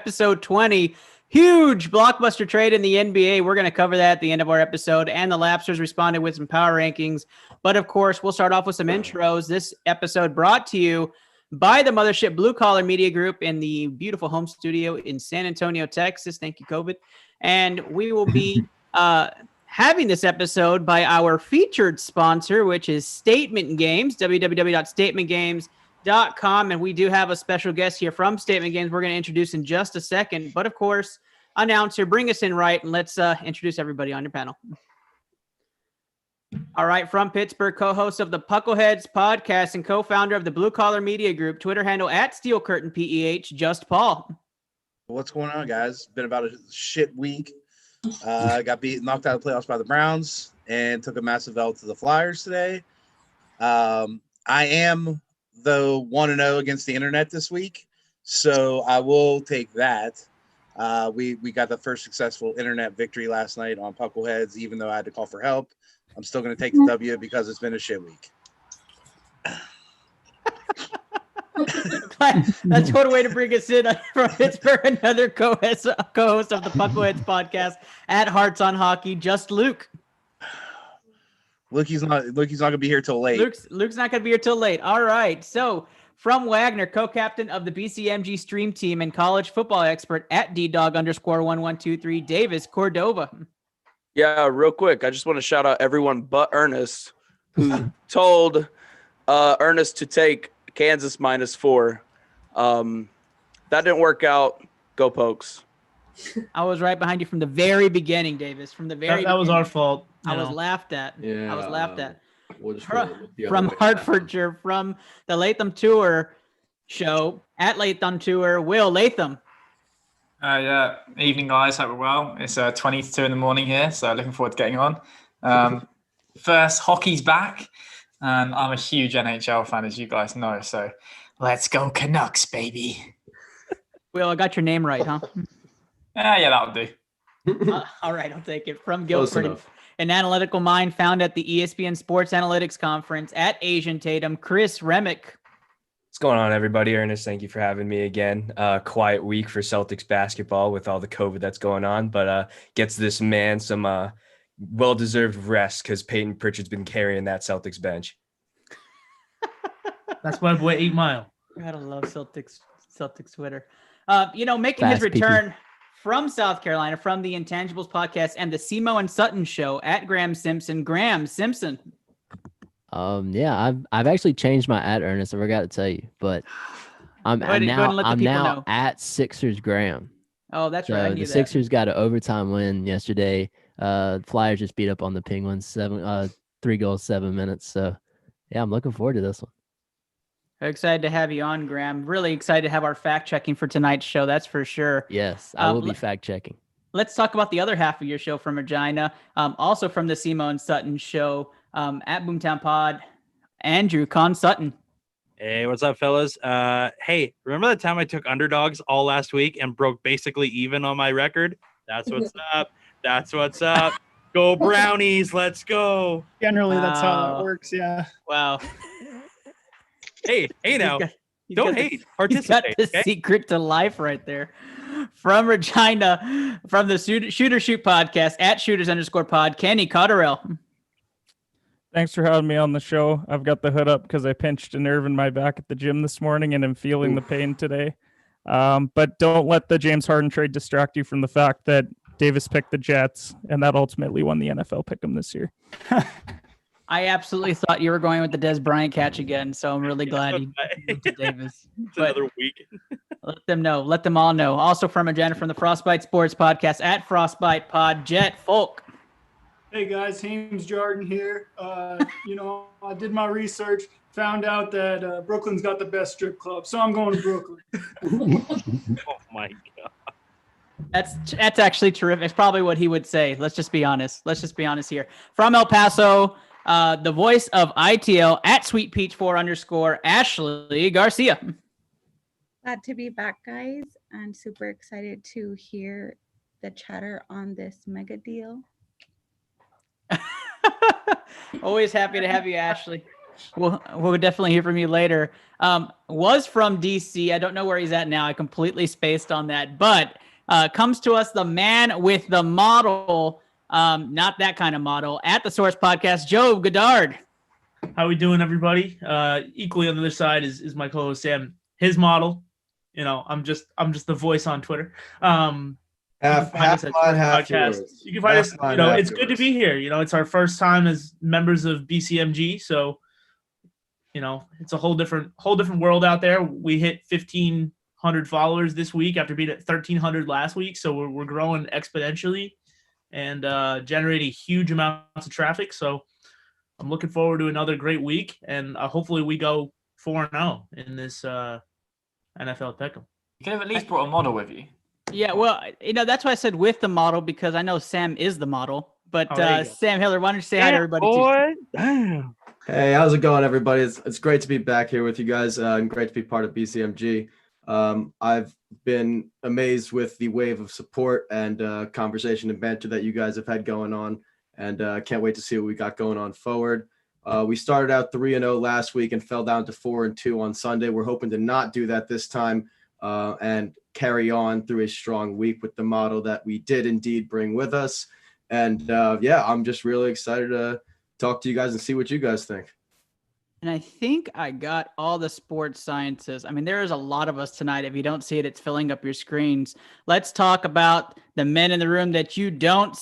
episode 20. Huge blockbuster trade in the NBA. We're going to cover that at the end of our episode. And the Lapsers responded with some power rankings. But of course, we'll start off with some intros. This episode brought to you by the Mothership Blue Collar Media Group in the beautiful home studio in San Antonio, Texas. Thank you, COVID. And we will be having this episode by our featured sponsor, which is Statement Games, www.statementgames.com. And we do have a special guest here from Statement Games we're going to introduce in just a second. But of course, announcer, bring us in right, and let's introduce everybody on your panel. All right, from Pittsburgh, co-host of the Puckleheads podcast and co-founder of the Blue Collar Media Group, Twitter handle at Steel Curtain PEH, Just Paul. What's going on, guys? Been about a shit week. Got knocked out of the playoffs by the Browns and took a massive L to the Flyers today. I am the 1-0 against the internet this week, so I will take that. We got the first successful internet victory last night on Puckleheads, even though I had to call for help. I'm still going to take the W because it's been a shit week. That's what a way to bring us in from Pittsburgh. Another co-host of the Puckleheads podcast at Hearts on Hockey, just Luke. Luke's not going to be here till late. Luke's not going to be here till late. All right. So from Wagner, co-captain of the BCMG stream team and college football expert at ddog_1123, Davis Cordova. Yeah, real quick. I just want to shout out everyone but Ernest, who told Ernest to take Kansas -4. That didn't work out. Go Pokes. I was right behind you from the very beginning, Davis. From the very that was our fault. I was laughed at. Yeah, I was laughed at. We'll just From Hertfordshire, from the Latham Tour show at Latham Tour, Will Latham. Yeah, evening guys, hope we're well. It's 22 in the morning here, so looking forward to getting on. First, hockey's back, and I'm a huge NHL fan, as you guys know, so let's go Canucks, baby. Will, I got your name right, huh? Yeah, that'll do. All right, I'll take it. From Guildford, an analytical mind found at the ESPN Sports Analytics Conference at Asian Tatum, Chris Remick. What's going on, everybody? Ernest, thank you for having me again. Quiet week for Celtics basketball with all the COVID that's going on, but gets this man some well-deserved rest because Peyton Pritchard's been carrying that Celtics bench. That's why we're 8 Mile. Gotta love Celtics Twitter. Making his return from South Carolina, from the Intangibles podcast and the Simo and Sutton show at Graham Simpson. Graham Simpson. Yeah, I've actually changed my at Ernest. I forgot to tell you, but I'm now at Sixers Graham. Oh, that's right. I knew the Sixers got an overtime win yesterday. Flyers just beat up on the Penguins 3 goals, 7 minutes. So yeah, I'm looking forward to this one. Excited to have you on, Graham. Really excited to have our fact checking for tonight's show. That's for sure. Yes, I will be fact checking. Let's talk about the other half of your show from Regina. Also from the Simo and Sutton show. At Boomtown Pod, Andrew Con Sutton. Hey, what's up, fellas? Hey, remember the time I took underdogs all last week and broke basically even on my record? That's what's up. That's what's up. Go Brownies. Let's go. Generally, that's how that works. Yeah. Wow. Hey, now. Don't hate. Participate. He's got the secret to life right there. From Regina, from the Shooter Shoot podcast at shooters_pod, Kenny Cotterell. Thanks for having me on the show. I've got the hood up because I pinched a nerve in my back at the gym this morning and I'm feeling the pain today. But don't let the James Harden trade distract you from the fact that Davis picked the Jets and that ultimately won the NFL pick'em this year. I absolutely thought you were going with the Des Bryant catch again, so I'm really glad you went to Davis. It's another week. Let them know. Let them all know. Also from Regina, from the Frostbite Sports podcast at Frostbite Pod, Jet Folk. Hey guys, Hames Jordan here. I did my research, found out that Brooklyn's got the best strip club, so I'm going to Brooklyn. Oh my God. That's actually terrific. It's probably what he would say. Let's just be honest. Here. From El Paso, the voice of ITL at Sweet Peach 4_ Ashley Garcia. Glad to be back, guys. I'm super excited to hear the chatter on this mega deal. Always happy to have you, Ashley. We'll definitely hear from you later. Was from DC. I don't know where he's at now. I completely spaced on that. But comes to us the man with the model, not that kind of model, at the Source Podcast, Joe Goddard. How we doing, everybody? Equally on the other side is my co-host Sam. His model. You know, I'm just the voice on Twitter. Half mine, half yours. You can find us. You know, it's good to be here. You know, it's our first time as members of BCMG, so you know, it's a whole different world out there. We hit 1,500 followers this week after being at 1,300 last week, so we're growing exponentially and generating huge amounts of traffic. So I'm looking forward to another great week, and hopefully we go 4-0 in this NFL Pick'em. You could have at least brought a model with you. Yeah, well, you know, that's why I said with the model, because I know Sam is the model. But Sam Hiller, why don't you say hi to everybody? Boy. Damn. Hey, how's it going, everybody? It's great to be back here with you guys and great to be part of BCMG. I've been amazed with the wave of support and conversation and banter that you guys have had going on, and can't wait to see what we got going on forward. We started out 3-0 last week and fell down to 4-2 on Sunday. We're hoping to not do that this time and carry on through a strong week with the model that we did indeed bring with us. And yeah, I'm just really excited to talk to you guys and see what you guys think. And I think I got all the sports sciences. I mean, there is a lot of us tonight. If you don't see it, it's filling up your screens. Let's talk about the men in the room that you don't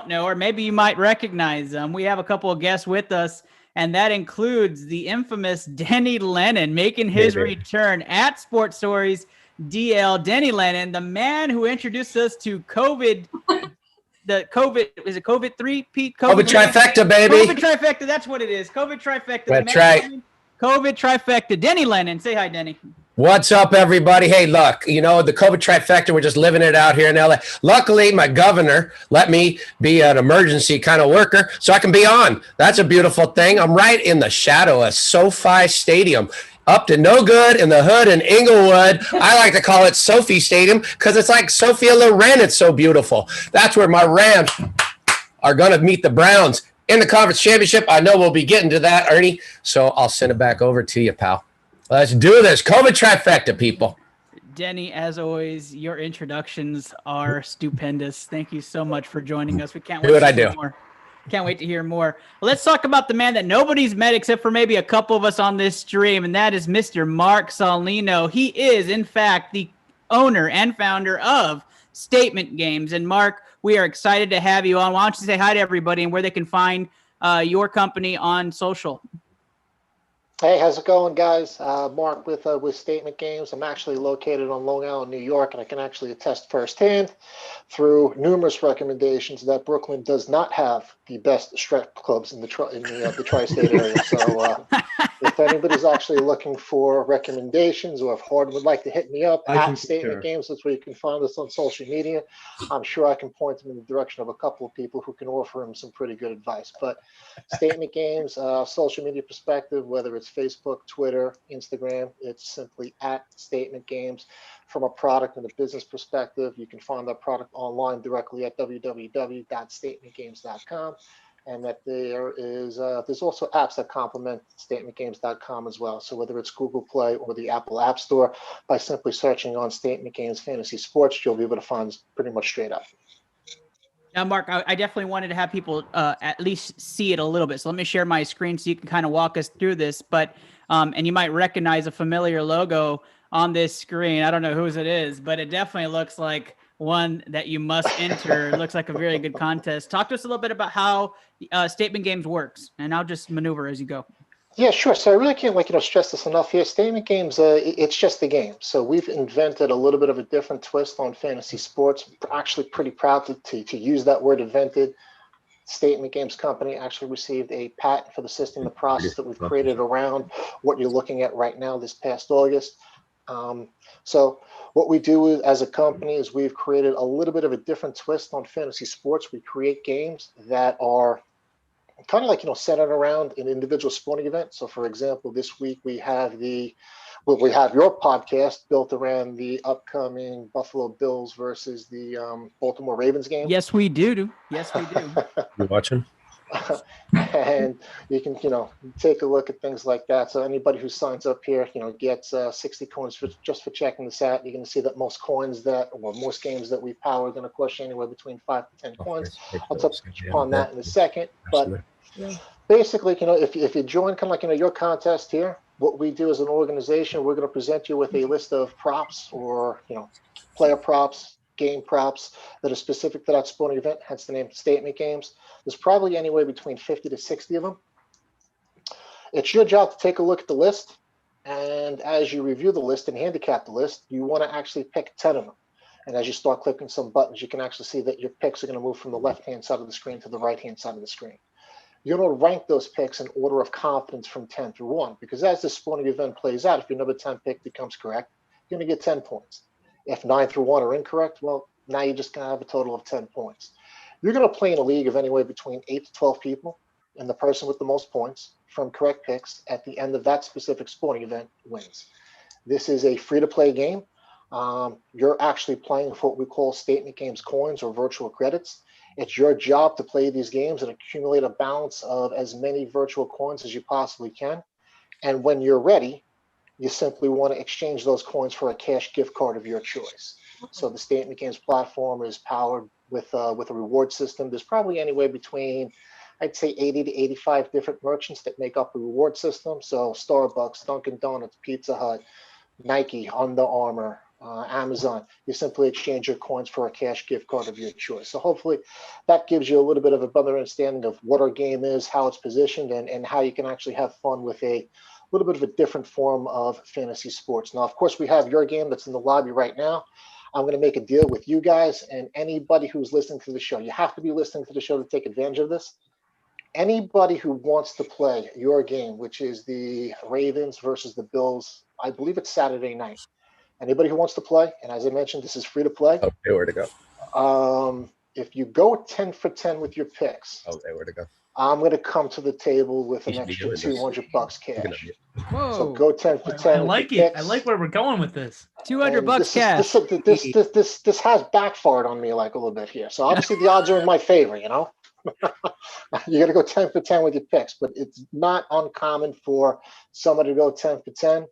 know, or maybe you might recognize them. We have a couple of guests with us, and that includes the infamous Denny Lennon making his return at Sports Stories DL. Denny Lennon, the man who introduced us to COVID. Is it COVID-3, Pete? COVID trifecta, baby. COVID trifecta, that's what it is. COVID trifecta. That's right. COVID trifecta. Denny Lennon. Say hi, Denny. What's up, everybody? Hey, look, you know, the COVID trifecta, we're just living it out here in LA. Luckily, my governor let me be an emergency kind of worker so I can be on. That's a beautiful thing. I'm right in the shadow of SoFi Stadium. Up to no good in the hood in Inglewood. I like to call it Sophie Stadium because it's like Sophia Loren. It's so beautiful. That's where my Rams are going to meet the Browns in the conference championship. I know we'll be getting to that, Ernie. So I'll send it back over to you, pal. Let's do this. COVID trifecta, people. Denny, as always, your introductions are stupendous. Thank you so much for joining us. We can't wait to hear more. Can't wait to hear more. Well, let's talk about the man that nobody's met except for maybe a couple of us on this stream, and that is Mr. Mark Solino. He is, in fact, the owner and founder of Statement Games. And Mark, we are excited to have you on. Why don't you say hi to everybody and where they can find your company on social? Hey, how's it going, guys? Mark with Statement Games. I'm actually located on Long Island, New York, and I can actually attest firsthand through numerous recommendations that Brooklyn does not have the best strip clubs in the tri-state area. So if anybody's actually looking for recommendations, or if Harden would like to hit me up at Statement Games, that's where you can find us on social media. I'm sure I can point him in the direction of a couple of people who can offer him some pretty good advice. But Statement Games, social media perspective, whether it's Facebook, Twitter, Instagram, it's simply at Statement Games. From a product and a business perspective, you can find that product online directly at www.statementgames.com. And that there's also apps that complement statementgames.com as well. So whether it's Google Play or the Apple App Store, by simply searching on Statement Games Fantasy Sports, you'll be able to find us pretty much straight up. Now, Mark, I definitely wanted to have people at least see it a little bit. So let me share my screen so you can kind of walk us through this. But and you might recognize a familiar logo on this screen. I don't know whose it is, but it definitely looks like one that you must enter. It looks like a very good contest. Talk to us a little bit about how Statement Games works, and I'll just maneuver as you go. Yeah, sure. So I really can't stress this enough here. Statement Games, it's just a game. So we've invented a little bit of a different twist on fantasy sports. Actually pretty proud to use that word, invented. Statement Games company actually received a patent for the system, the process that we've created around what you're looking at right now this past August. So what we do as a company is we've created a little bit of a different twist on fantasy sports. We create games that are kind of centered around an individual sporting event. So for example, this week we have your podcast built around the upcoming Buffalo Bills versus the Baltimore Ravens game. Yes, we do. Yes, we do. You watching? And you can, take a look at things like that. So anybody who signs up here, gets 60 coins just for checking this out. You're going to see that most games that we power are going to cost you anywhere between 5 to 10 coins. I'll touch upon that in a second. But basically, if you join kind of like, your contest here, what we do as an organization, we're going to present you with a list of props or, player props, game props that are specific to that sporting event, hence the name Statement Games. There's probably anywhere between 50 to 60 of them. It's your job to take a look at the list. And as you review the list and handicap the list, you want to actually pick 10 of them. And as you start clicking some buttons, you can actually see that your picks are going to move from the left-hand side of the screen to the right-hand side of the screen. You're going to rank those picks in order of confidence from 10 through 1, because as this sporting event plays out, if your number 10 pick becomes correct, you're going to get 10 points. If 9 through 1 are incorrect, well, now you're just going to have a total of 10 points. You're going to play in a league of anywhere between 8 to 12 people, and the person with the most points from correct picks at the end of that specific sporting event wins. This is a free-to-play game. You're actually playing with what we call Statement Games coins or virtual credits. It's your job to play these games and accumulate a balance of as many virtual coins as you possibly can. And when you're ready, you simply want to exchange those coins for a cash gift card of your choice. So the Statement Games platform is powered with a reward system. There's probably anywhere between, I'd say, 80 to 85 different merchants that make up a reward system. So Starbucks, Dunkin' Donuts, Pizza Hut, Nike, Under Armour, Amazon. You simply exchange your coins for a cash gift card of your choice. So hopefully that gives you a little bit of a better understanding of what our game is, how it's positioned, and how you can actually have fun with a little bit of a different form of fantasy sports. Now, of course, we have your game that's in the lobby right now. I'm going to make a deal with you guys and anybody who's listening to the show. You have to be listening to the show to take advantage of this. Anybody who wants to play your game, which is the Ravens versus the Bills, I believe it's Saturday night. Anybody who wants to play, and as I mentioned, this is free to play. Okay, where to go? If you go 10 for 10 with your picks, Okay, where to go? I'm going to come to the table with an extra $200 cash. Whoa. So go 10 for 10. I like it. Picks. I like where we're going with this. $200 cash. This has backfired on me like a little bit here. So obviously the odds are in my favor, You got to go 10 for 10 with your picks, but it's not uncommon for somebody to go 10 for 10.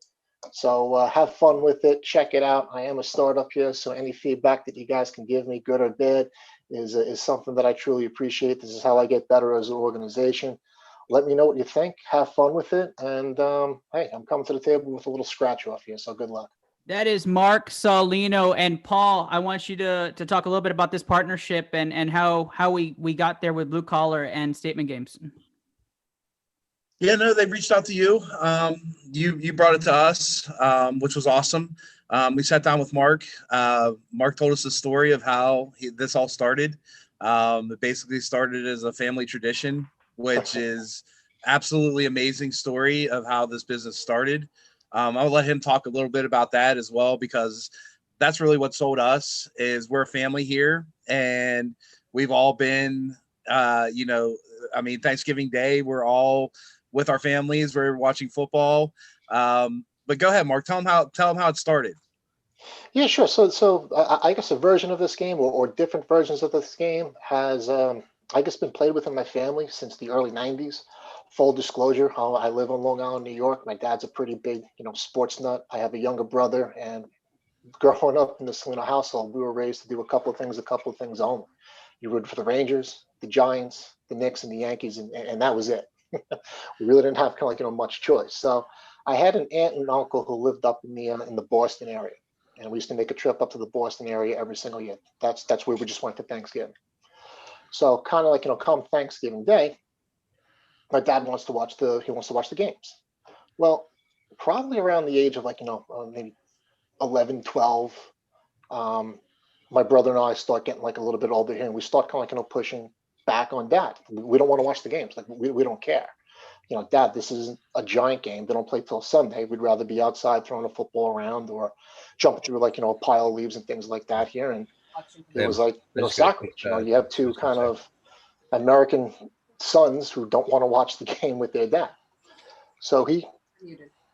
So have fun with it. Check it out. I am a startup here, so any feedback that you guys can give me, good or bad, is something that I truly appreciate. This is how I get better as an organization. Let me know what you think. Have fun with it. And hey, I'm coming to the table with a little scratch off here, so good luck. That is Mark Solino. And Paul, I want you to talk a little bit about this partnership and how we got there with Blue Collar and Statement Games. Yeah, no, they reached out to you. You brought it to us, which was awesome. We sat down with Mark. Mark told us the story of how this all started. It basically started as a family tradition, which is absolutely amazing story of how this business started. I'll let him talk a little bit about that as well, because that's really what sold us. Is we're a family here, and we've all been, Thanksgiving Day, we're all with our families. We're watching football. But go ahead, Mark. Tell them how it started. Yeah, sure. So I guess a version of this game or different versions of this game has, been played within my family since the early 90s. Full disclosure, I live on Long Island, New York. My dad's a pretty big, sports nut. I have a younger brother, and growing up in the Salino household, we were raised to do a couple of things only. You rooted for the Rangers, the Giants, the Knicks, and the Yankees, and that was it. We really didn't have much choice. So I had an aunt and uncle who lived up in the Boston area, and we used to make a trip up to the Boston area every single year. That's where we just went for Thanksgiving. So kind of come Thanksgiving Day, my dad wants to watch the games. Well, probably around the age of maybe 11, 12, my brother and I start getting a little bit older here, and we start pushing back on Dad. We don't want to watch the games. We don't care. Dad, this isn't a Giant game. They don't play till Sunday. We'd rather be outside throwing a football around or jumping through a pile of leaves and things like that here. And it was sacrilege. You have two kind of American sons who don't want to watch the game with their dad. So he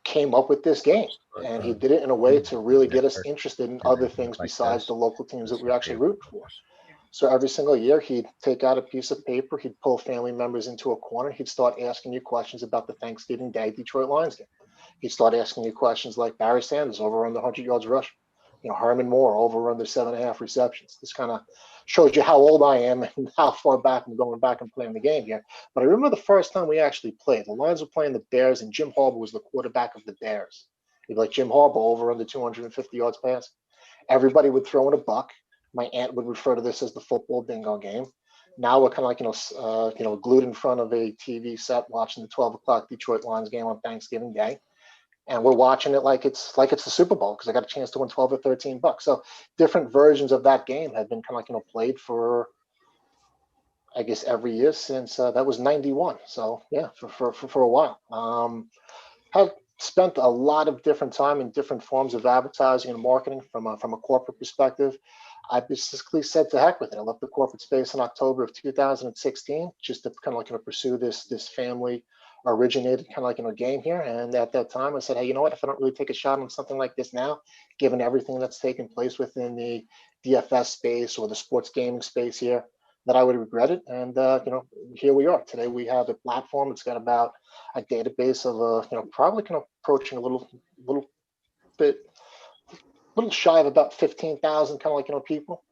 came up with this game, and he did it in a way to really get us interested in other things besides the local teams that we're actually rooting for. So every single year, he'd take out a piece of paper, he'd pull family members into a corner, he'd start asking you questions about the Thanksgiving Day Detroit Lions game. He'd start asking you questions like Barry Sanders over under 100 yards rush, Herman Moore over under 7.5 receptions. This kind of shows you how old I am and how far back I'm going back and playing the game here. But I remember the first time we actually played. The Lions were playing the Bears, and Jim Harbaugh was the quarterback of the Bears. He'd be like, Jim Harbaugh over under 250 yards pass. Everybody would throw in a buck. My aunt would refer to this as the football bingo game. Now we're kind of like, glued in front of a TV set watching the 12 o'clock Detroit Lions game on Thanksgiving Day. And we're watching it like it's the Super Bowl because I got a chance to win 12 or 13 bucks. So different versions of that game have been kind of like, played for, I guess, every year since that was 91. So yeah, for a while. Have spent a lot of different time in different forms of advertising and marketing from a corporate perspective. I basically said to heck with it. I left the corporate space in October of 2016 just to kind of like pursue this family originated kind of like game here. And at that time, I said, hey, you know what? If I don't really take a shot on something like this now, given everything that's taken place within the DFS space or the sports gaming space here, that I would regret it. And here we are today. We have a platform that's got about a database of probably kind of approaching a little shy of about 15,000 kind of like people.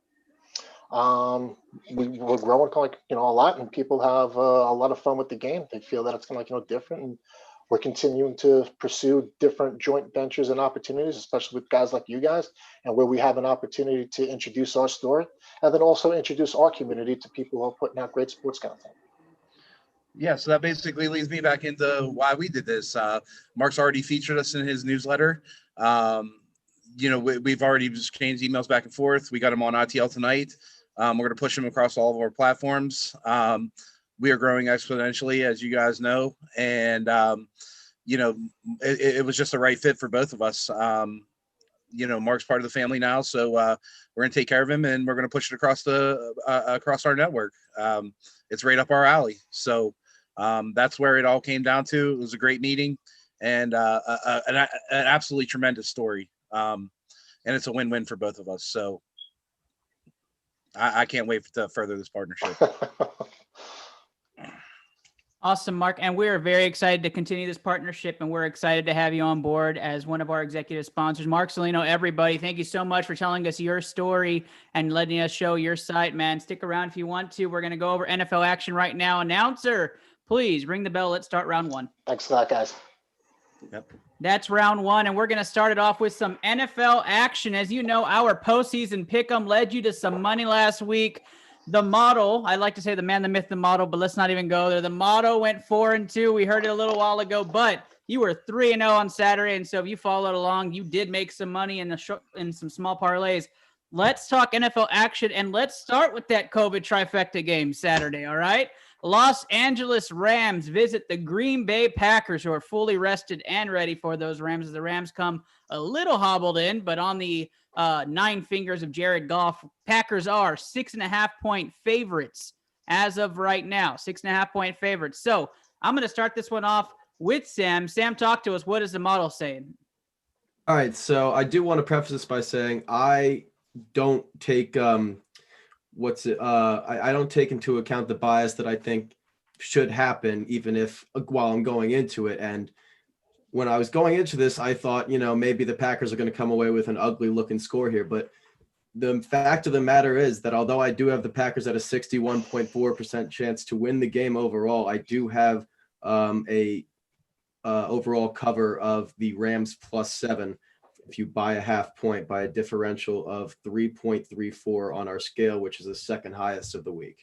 We're growing kind of like a lot, and people have a lot of fun with the game. They feel that it's kind of like different, and we're continuing to pursue different joint ventures and opportunities, especially with guys like you guys, and where we have an opportunity to introduce our story and then also introduce our community to people who are putting out great sports content. Yeah, so that basically leads me back into why we did this. Mark's already featured us in his newsletter. We've already exchanged emails back and forth. We got him on ITL tonight. We're going to push him across all of our platforms. We are growing exponentially, as you guys know. And, it was just the right fit for both of us. Mark's part of the family now, so we're going to take care of him, and we're going to push it across across our network. It's right up our alley. So that's where it all came down to. It was a great meeting and an absolutely tremendous story. And it's a win-win for both of us. So I can't wait to further this partnership. Awesome, Mark. And we're very excited to continue this partnership, and we're excited to have you on board as one of our executive sponsors. Mark Salino, everybody, thank you so much for telling us your story and letting us show your site, man. Stick around if you want to. We're going to go over NFL action right now. Announcer, please ring the bell. Let's start round one. Thanks a lot, guys. Yep. That's round one, and we're going to start it off with some NFL action. As you know, our postseason pick'em led you to some money last week. The model, I like to say the man, the myth, the model, but let's not even go there. The model went 4-2. We heard it a little while ago, but you were 3-0 on Saturday, and so if you followed along, you did make some money in some small parlays. Let's talk NFL action, and let's start with that COVID trifecta game Saturday, all right? Los Angeles Rams visit the Green Bay Packers, who are fully rested and ready for those Rams. The Rams come a little hobbled in, but on the 9 fingers of Jared Goff, Packers are 6.5-point favorites as of right now. 6.5-point favorites. So I'm going to start this one off with Sam. Sam, talk to us. What is the model saying? All right. So I do want to preface this by saying I don't take I don't take into account the bias that I think should happen, even if while I'm going into it. And when I was going into this, I thought, maybe the Packers are going to come away with an ugly looking score here. But the fact of the matter is that although I do have the Packers at a 61.4% chance to win the game overall, I do have a overall cover of the Rams +7. If you buy a half point by a differential of 3.34 on our scale, which is the second highest of the week.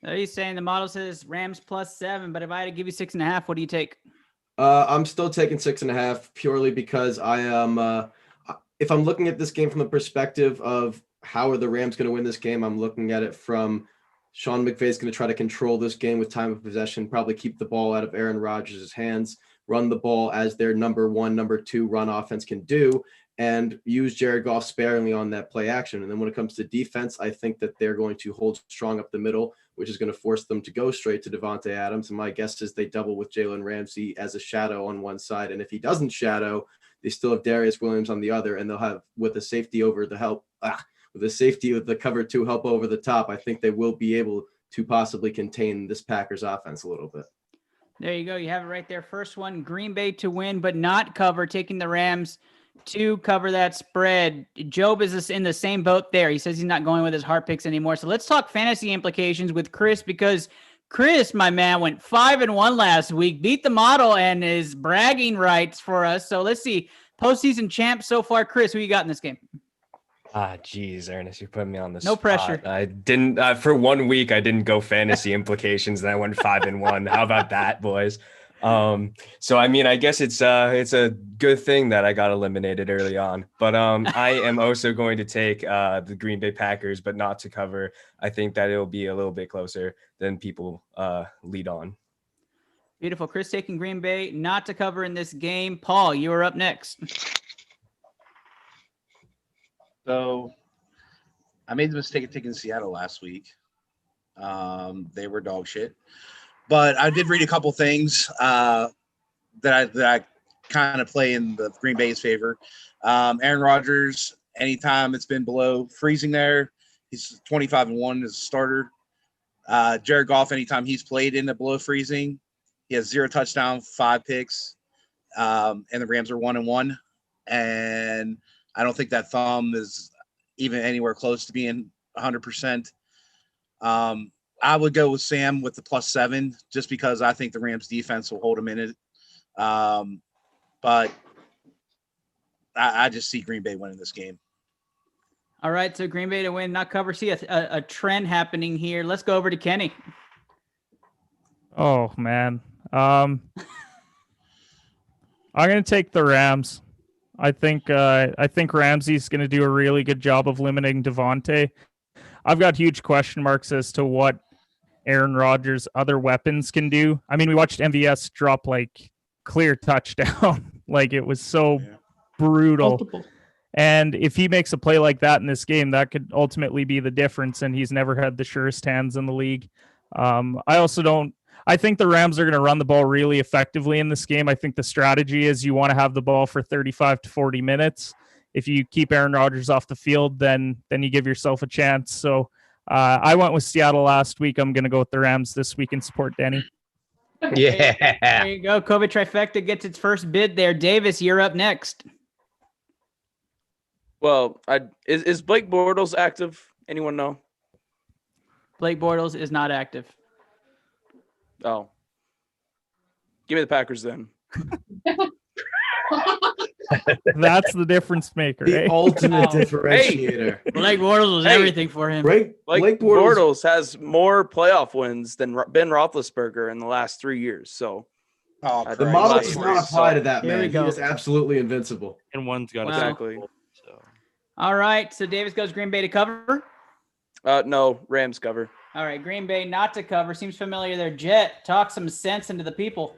Are you saying the model says Rams +7, but if I had to give you 6.5, what do you take? I'm still taking 6.5 purely because I am. If I'm looking at this game from the perspective of how are the Rams going to win this game, I'm looking at it from Sean McVay's going to try to control this game with time of possession, probably keep the ball out of Aaron Rodgers' hands, run the ball as their number 1, number 2 run offense can do, and use Jared Goff sparingly on that play action. And then when it comes to defense, I think that they're going to hold strong up the middle, which is going to force them to go straight to Devontae Adams. And my guess is they double with Jalen Ramsey as a shadow on one side. And if he doesn't shadow, they still have Darius Williams on the other, and they'll have with a safety over to help with the safety with the cover 2 help over the top, I think they will be able to possibly contain this Packers offense a little bit. There you go. You have it right there. First one, Green Bay to win, but not cover, taking the Rams to cover that spread. Job is in the same boat there. He says he's not going with his heart picks anymore. So let's talk fantasy implications with Chris, because Chris, my man, went 5-1 last week, beat the model, and is bragging rights for us. So let's see. Postseason champ so far. Chris, who you got in this game? Geez, Ernest, you're putting me on the No spot. pressure. I didn't for 1 week. I didn't go fantasy implications, and I went 5-1. How about that, boys? So I mean, I guess it's a good thing that I got eliminated early on. But I am also going to take the Green Bay Packers, but not to cover. I think that it'll be a little bit closer than people lead on. Beautiful. Chris taking Green Bay not to cover in this game. Paul, you are up next. So I made the mistake of taking Seattle last week. They were dog shit, but I did read a couple things that I kind of play in the Green Bay's favor. Aaron Rodgers, anytime it's been below freezing there, he's 25-1 as a starter. Jared Goff, anytime he's played in the below freezing, he has 0 touchdowns, 5 picks, and the Rams are 1-1. And I don't think that thumb is even anywhere close to being 100%. I would go with Sam with the +7 just because I think the Rams defense will hold him in it. But I just see Green Bay winning this game. All right, so Green Bay to win, not cover. See a trend happening here. Let's go over to Kenny. Oh man, I'm gonna take the Rams. I think Ramsey's gonna do a really good job of limiting Devontae. I've got huge question marks as to what Aaron Rodgers' other weapons can do. I mean, we watched MVS drop like clear touchdown, like it was so brutal. Multiple. And if he makes a play like that in this game, that could ultimately be the difference. And he's never had the surest hands in the league. I think the Rams are going to run the ball really effectively in this game. I think the strategy is you want to have the ball for 35 to 40 minutes. If you keep Aaron Rodgers off the field, then you give yourself a chance. So I went with Seattle last week. I'm going to go with the Rams this week and support Denny. Yeah. There you go. COVID trifecta gets its first bid there. Davis, you're up next. Well, is Blake Bortles active? Anyone know? Blake Bortles is not active. Oh. Give me the Packers then. That's the difference maker. The ultimate differentiator. Blake Bortles was everything for him. Blake Bortles has more playoff wins than Ben Roethlisberger in the last 3 years. So the model does not apply to that man. He go. is absolutely invincible. And one's got exactly. So. All right. So Davis goes Green Bay to cover. No, Rams cover. All right, Green Bay not to cover. Seems familiar there. Jet, talk some sense into the people.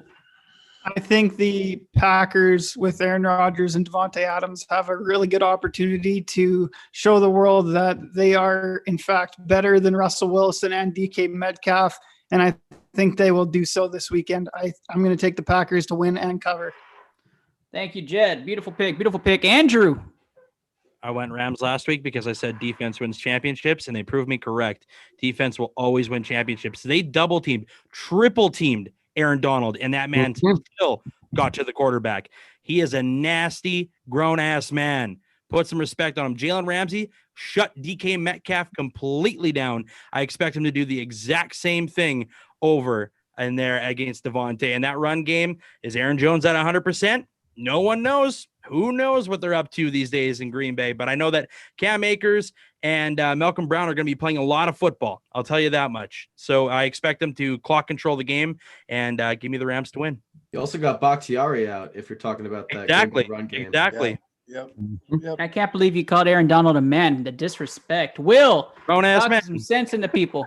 I think the Packers with Aaron Rodgers and Devontae Adams have a really good opportunity to show the world that they are, in fact, better than Russell Wilson and DK Metcalf, and I think they will do so this weekend. I'm going to take the Packers to win and cover. Thank you, Jed. Beautiful pick. Beautiful pick. Andrew. I went Rams last week because I said defense wins championships, and they proved me correct. Defense will always win championships. They double-teamed, triple-teamed Aaron Donald, and that man still got to the quarterback. He is a nasty, grown-ass man. Put some respect on him. Jalen Ramsey shut DK Metcalf completely down. I expect him to do the exact same thing over in there against Devontae. And that run game, is Aaron Jones at 100%? No one knows. Who knows what they're up to these days in Green Bay? But I know that Cam Akers and Malcolm Brown are going to be playing a lot of football. I'll tell you that much. So I expect them to clock control the game and give me the Rams to win. You also got Bakhtiari out if you're talking about that run game. Exactly. Yep. I can't believe you called Aaron Donald a man. The disrespect. Will, grown-ass man. Some sense into people.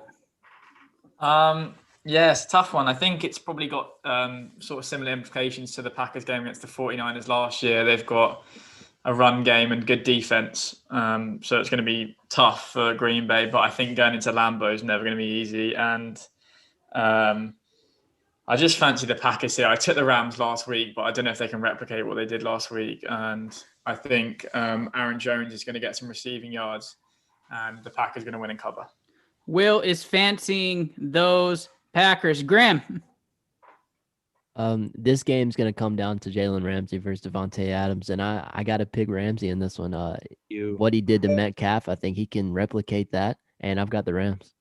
Yes, tough one. I think it's probably got sort of similar implications to the Packers game against the 49ers last year. They've got a run game and good defense. So it's going to be tough for Green Bay, but I think going into Lambeau is never going to be easy. And I just fancy the Packers here. I took the Rams last week, but I don't know if they can replicate what they did last week. And I think Aaron Jones is going to get some receiving yards, and the Packers are going to win and cover. Will is fancying those Packers. Graham. This game's gonna come down to Jalen Ramsey versus Devontae Adams, and I got to pick Ramsey in this one. What he did to Metcalf, I think he can replicate that, and I've got the Rams.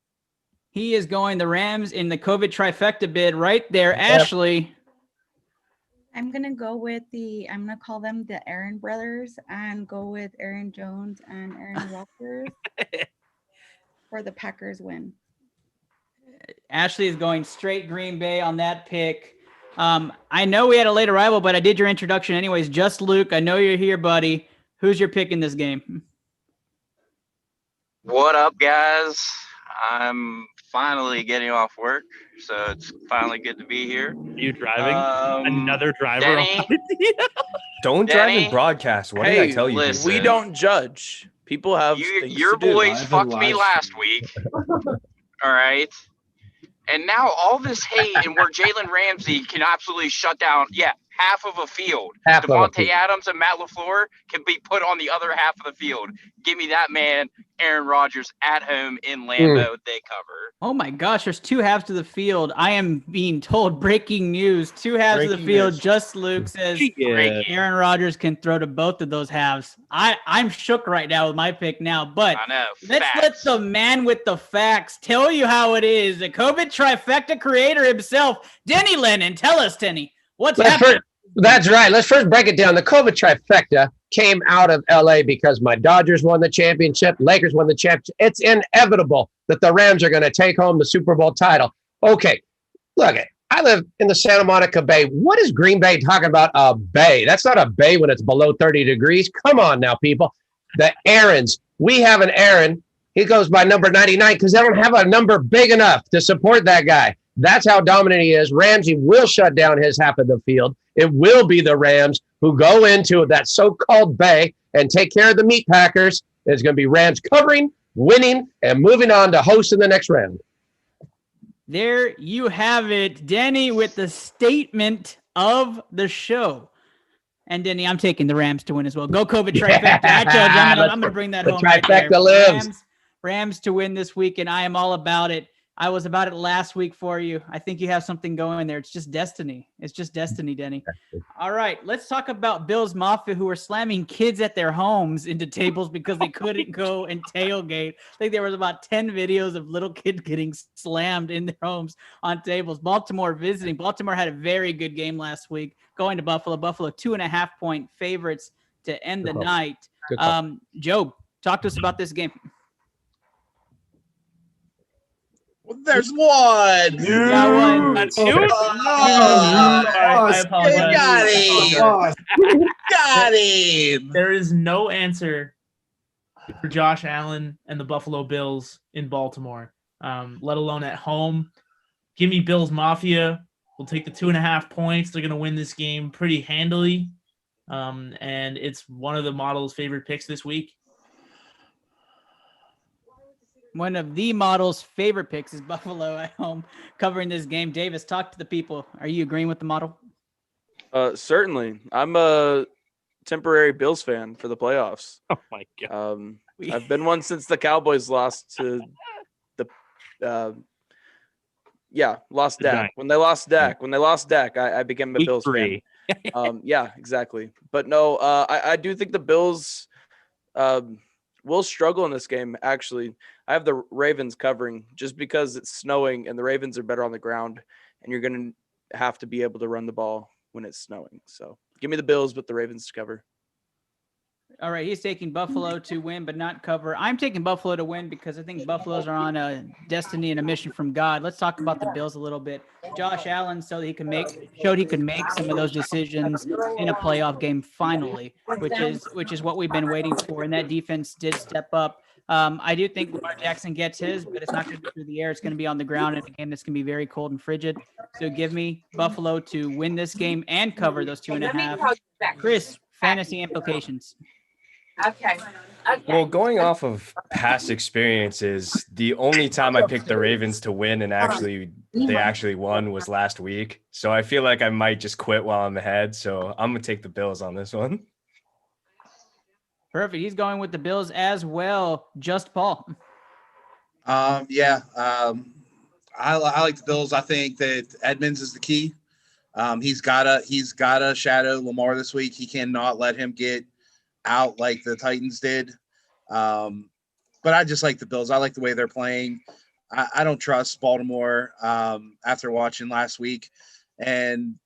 He is going the Rams in the COVID trifecta bid right there. Ashley. I'm going to go with I'm going to call them the Aaron brothers and go with Aaron Jones and Aaron Rodgers for the Packers win. Ashley is going straight Green Bay on that pick. I know we had a late arrival, but I did your introduction anyways. Just Luke, I know you're here, buddy. Who's your pick in this game? What up, guys? I'm finally getting off work, so it's finally good to be here. You driving? Another driver? Denny, Don't drive and broadcast. What did I tell you? listen. We don't judge. People have things your to do. boys fucked me last week. All right. And now all this hate and where Jalen Ramsey can absolutely shut down, half of a field. Half of a Devontae field. Adams and Matt LaFleur can be put on the other half of the field. Give me that man, Aaron Rodgers, at home in Lambeau. They cover. Oh my gosh, there's two halves to the field. I am being told breaking news. Two halves of the field. Just Luke says Aaron Rodgers can throw to both of those halves. I'm shook right now with my pick now, but I know. let's let the man with the facts tell you how it is. The COVID trifecta creator himself, Denny Lennon. Tell us, Denny, what's happening? That's right. Let's first break it down. The COVID trifecta came out of LA because my Dodgers won the championship, Lakers won the championship. It's inevitable that the Rams are going to take home the Super Bowl title. Okay, look, I live in the Santa Monica Bay. What is Green Bay talking about? A bay. That's not a bay when it's below 30 degrees. Come on now, people. The Aarons. We have an Aaron. He goes by number 99 because they don't have a number big enough to support that guy. That's how dominant he is. Ramsey will shut down his half of the field. It will be the Rams who go into that so-called bay and take care of the meat packers. It's going to be Rams covering, winning, and moving on to host in the next round. There you have it, Denny, with the statement of the show. And Denny, I'm taking the Rams to win as well. Go COVID trifecta. I'm going to bring that the home. The trifecta lives. Rams to win this week, and I am all about it. I was about it last week for you. I think you have something going there. It's just destiny. It's just destiny, Denny. All right, let's talk about Bills Mafia, who are slamming kids at their homes into tables because they couldn't go and tailgate. I think there was about 10 videos of little kids getting slammed in their homes on tables. Baltimore visiting. Baltimore had a very good game last week, going to Buffalo. Buffalo 2.5-point favorites to end the night. Joe, talk to us about this game. There's one. You got him. Got him. There is no answer for Josh Allen and the Buffalo Bills in Baltimore, let alone at home. Give me Bills Mafia. We'll take the 2.5 points. They're going to win this game pretty handily. And it's one of the model's favorite picks this week. One of the model's favorite picks is Buffalo at home covering this game. Davis, talk to the people. Are you agreeing with the model? Certainly. I'm a temporary Bills fan for the playoffs. Oh, my God. I've been one since the Cowboys lost to the lost Dak. When they lost Dak, I became a Bills fan. Yeah, exactly. But no, I do think the Bills will struggle in this game, actually. I have the Ravens covering just because it's snowing and the Ravens are better on the ground, and you're going to have to be able to run the ball when it's snowing. So give me the Bills, but the Ravens to cover. All right, he's taking Buffalo to win, but not cover. I'm taking Buffalo to win because I think Buffaloes are on a destiny and a mission from God. Let's talk about the Bills a little bit. Josh Allen showed he could make some of those decisions in a playoff game finally, which is what we've been waiting for. And that defense did step up. I do think Lamar Jackson gets his, but it's not going to be through the air. It's going to be on the ground in a game that's going to be very cold and frigid. So give me Buffalo to win this game and cover those 2.5. Chris, fantasy implications. Okay. Well, going off of past experiences, the only time I picked the Ravens to win and actually they actually won was last week. So I feel like I might just quit while I'm ahead. So I'm going to take the Bills on this one. Perfect. He's going with the Bills as well. Just Paul. Yeah. I like the Bills. I think that Edmonds is the key. He's gotta shadow Lamar this week. He cannot let him get out like the Titans did. But I just like the Bills. I like the way they're playing. I don't trust Baltimore after watching last week. And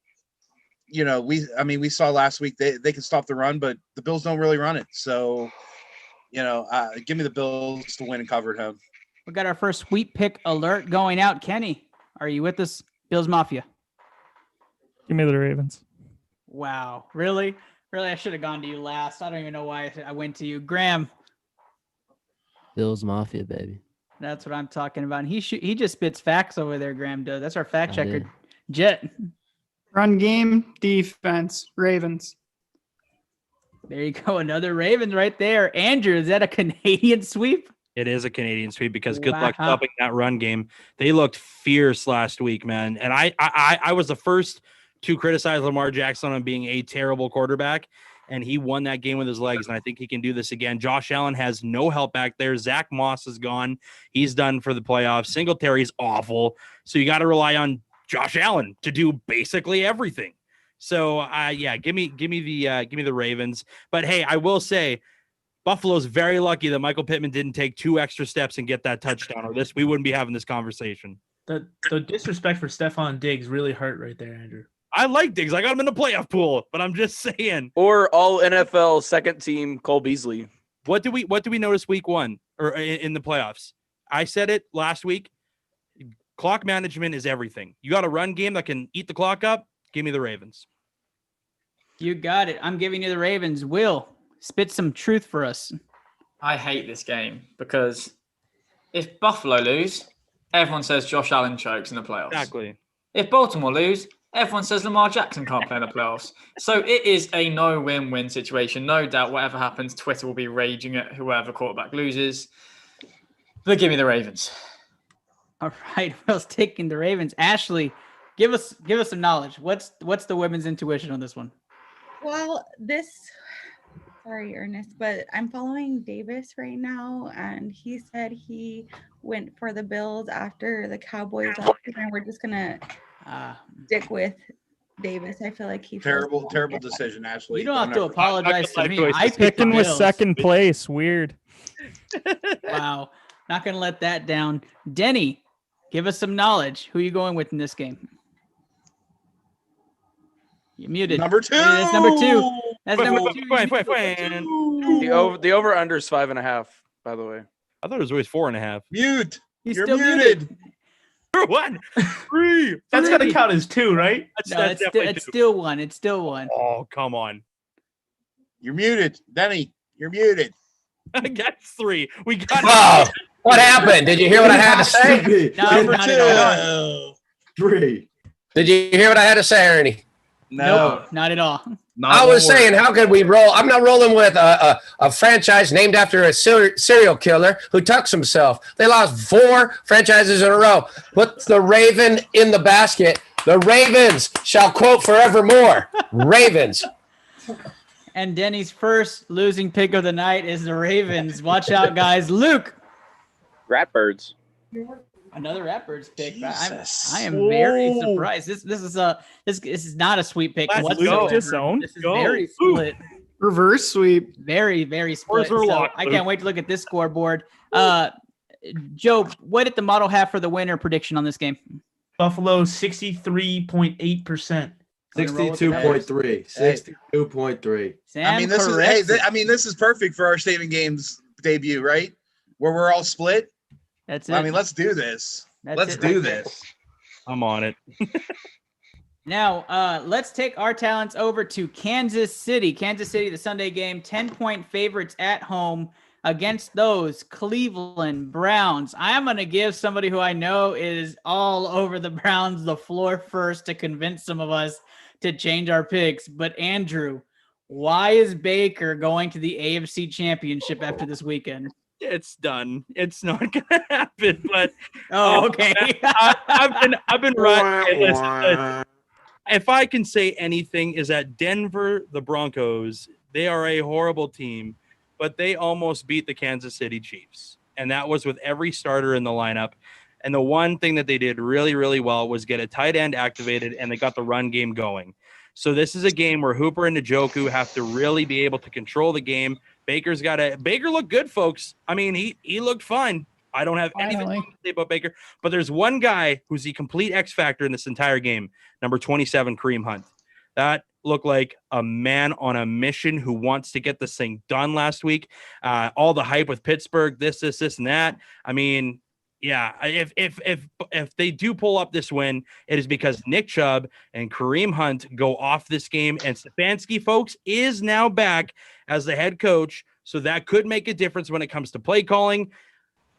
we saw last week they can stop the run, but the Bills don't really run it. So, give me the Bills to win and cover at home. We got our first sweep pick alert going out. Kenny, are you with us? Bills Mafia. Give me the Ravens. Wow. Really? Really? I should have gone to you last. I don't even know why I went to you. Graham. Bills Mafia, baby. That's what I'm talking about. And he just spits facts over there, Graham does. That's our fact I checker. did. Jet. Run game, defense, Ravens. There you go. Another Ravens right there. Andrew, is that a Canadian sweep? It is a Canadian sweep because good luck Wow. stopping that run game. They looked fierce last week, man. And I was the first to criticize Lamar Jackson on being a terrible quarterback, and he won that game with his legs, and I think he can do this again. Josh Allen has no help back there. Zach Moss is gone. He's done for the playoffs. Singletary's awful. So you got to rely on Josh Allen to do basically everything. So give me the Ravens. But hey, I will say Buffalo's very lucky that Michael Pittman didn't take 2 extra steps and get that touchdown, or we wouldn't be having this conversation. The disrespect for Stephon Diggs really hurt right there, Andrew. I like Diggs. I got him in the playoff pool, but I'm just saying. Or all NFL second team Cole Beasley. What do we notice week 1 or in the playoffs? I said it last week. Clock management is everything. You got a run game that can eat the clock up. Give me the Ravens. You got it. I'm giving you the Ravens. Will, spit some truth for us. I hate this game because if Buffalo lose, everyone says Josh Allen chokes in the playoffs. Exactly. If Baltimore lose, everyone says Lamar Jackson can't play in the playoffs. So it is a no win-win situation. No doubt whatever happens, Twitter will be raging at whoever quarterback loses. But give me the Ravens. All right. Will's taking the Ravens. Ashley, give us some knowledge. What's the women's intuition on this one? Well, sorry, Ernest, but I'm following Davis right now, and he said he went for the Bills after the Cowboys lost, and we're just gonna stick with Davis. I feel like he terrible decision, Ashley. You don't have to apologize to me. I picked Picking the with Bills. second place. Weird. Wow. Not gonna let that down. Denny, give us some knowledge. Who are you going with in this game? You muted. Number 2. Yeah, that's number 2. That's number 2. The over under is 5.5. By the way, I thought it was always 4.5. Mute. He's You're still muted. muted. 1, 3. That's gonna count as 2, right? That's definitely It's 2. still 1. It's still 1. Oh, come on. You're muted, Denny. You're muted. That's 3. We got Oh, what happened? Did you hear what I had to say? No, not at all. 3. Did you hear what I had to say, Ernie? No. Nope, not at all. I was saying, how could we roll? I'm not rolling with a franchise named after a serial killer who tucks himself. They lost 4 franchises in a row. Put the Raven in the basket. The Ravens shall quote forevermore. Ravens. And Denny's first losing pick of the night is the Ravens. Watch out, guys. Luke. Ratbirds. Another Ratbirds pick. Jesus. I am very surprised. This is not a sweet pick. Let's whatsoever. go. This is very split. Reverse sweep. Very, very split. Scores are So locked, I Luke. can't wait to look at this scoreboard. Joe, what did the model have for the winner prediction on this game? Buffalo 63.8%. 62.3. 62.3. Sam, this is perfect for our Statement Games debut, right? Where we're all split. That's it. I mean, let's do this. Let's do this. I'm on it. Now, let's take our talents over to Kansas City. Kansas City, the Sunday game, 10-point favorites at home against those Cleveland Browns. I'm going to give somebody who I know is all over the Browns the floor first to convince some of us to change our picks. But Andrew, why is Baker going to the AFC Championship after this weekend? it's done. It's not gonna happen. But okay. I've been right. Hey, listen, if I can say anything, is that Denver, the Broncos, they are a horrible team, but they almost beat the Kansas City Chiefs. And that was with every starter in the lineup. And the one thing that they did really, really well was get a tight end activated, and they got the run game going. So this is a game where Hooper and Njoku have to really be able to control the game. Baker looked good, folks. I mean, he looked fine. I don't have anything to say about Baker, but there's one guy who's the complete X factor in this entire game, number 27, Kareem Hunt. That looked like a man on a mission who wants to get this thing done last week. All the hype with Pittsburgh, this, and that. I mean, yeah, if they do pull up this win, it is because Nick Chubb and Kareem Hunt go off this game, and Stefanski, folks, is now back as the head coach, so that could make a difference when it comes to play calling.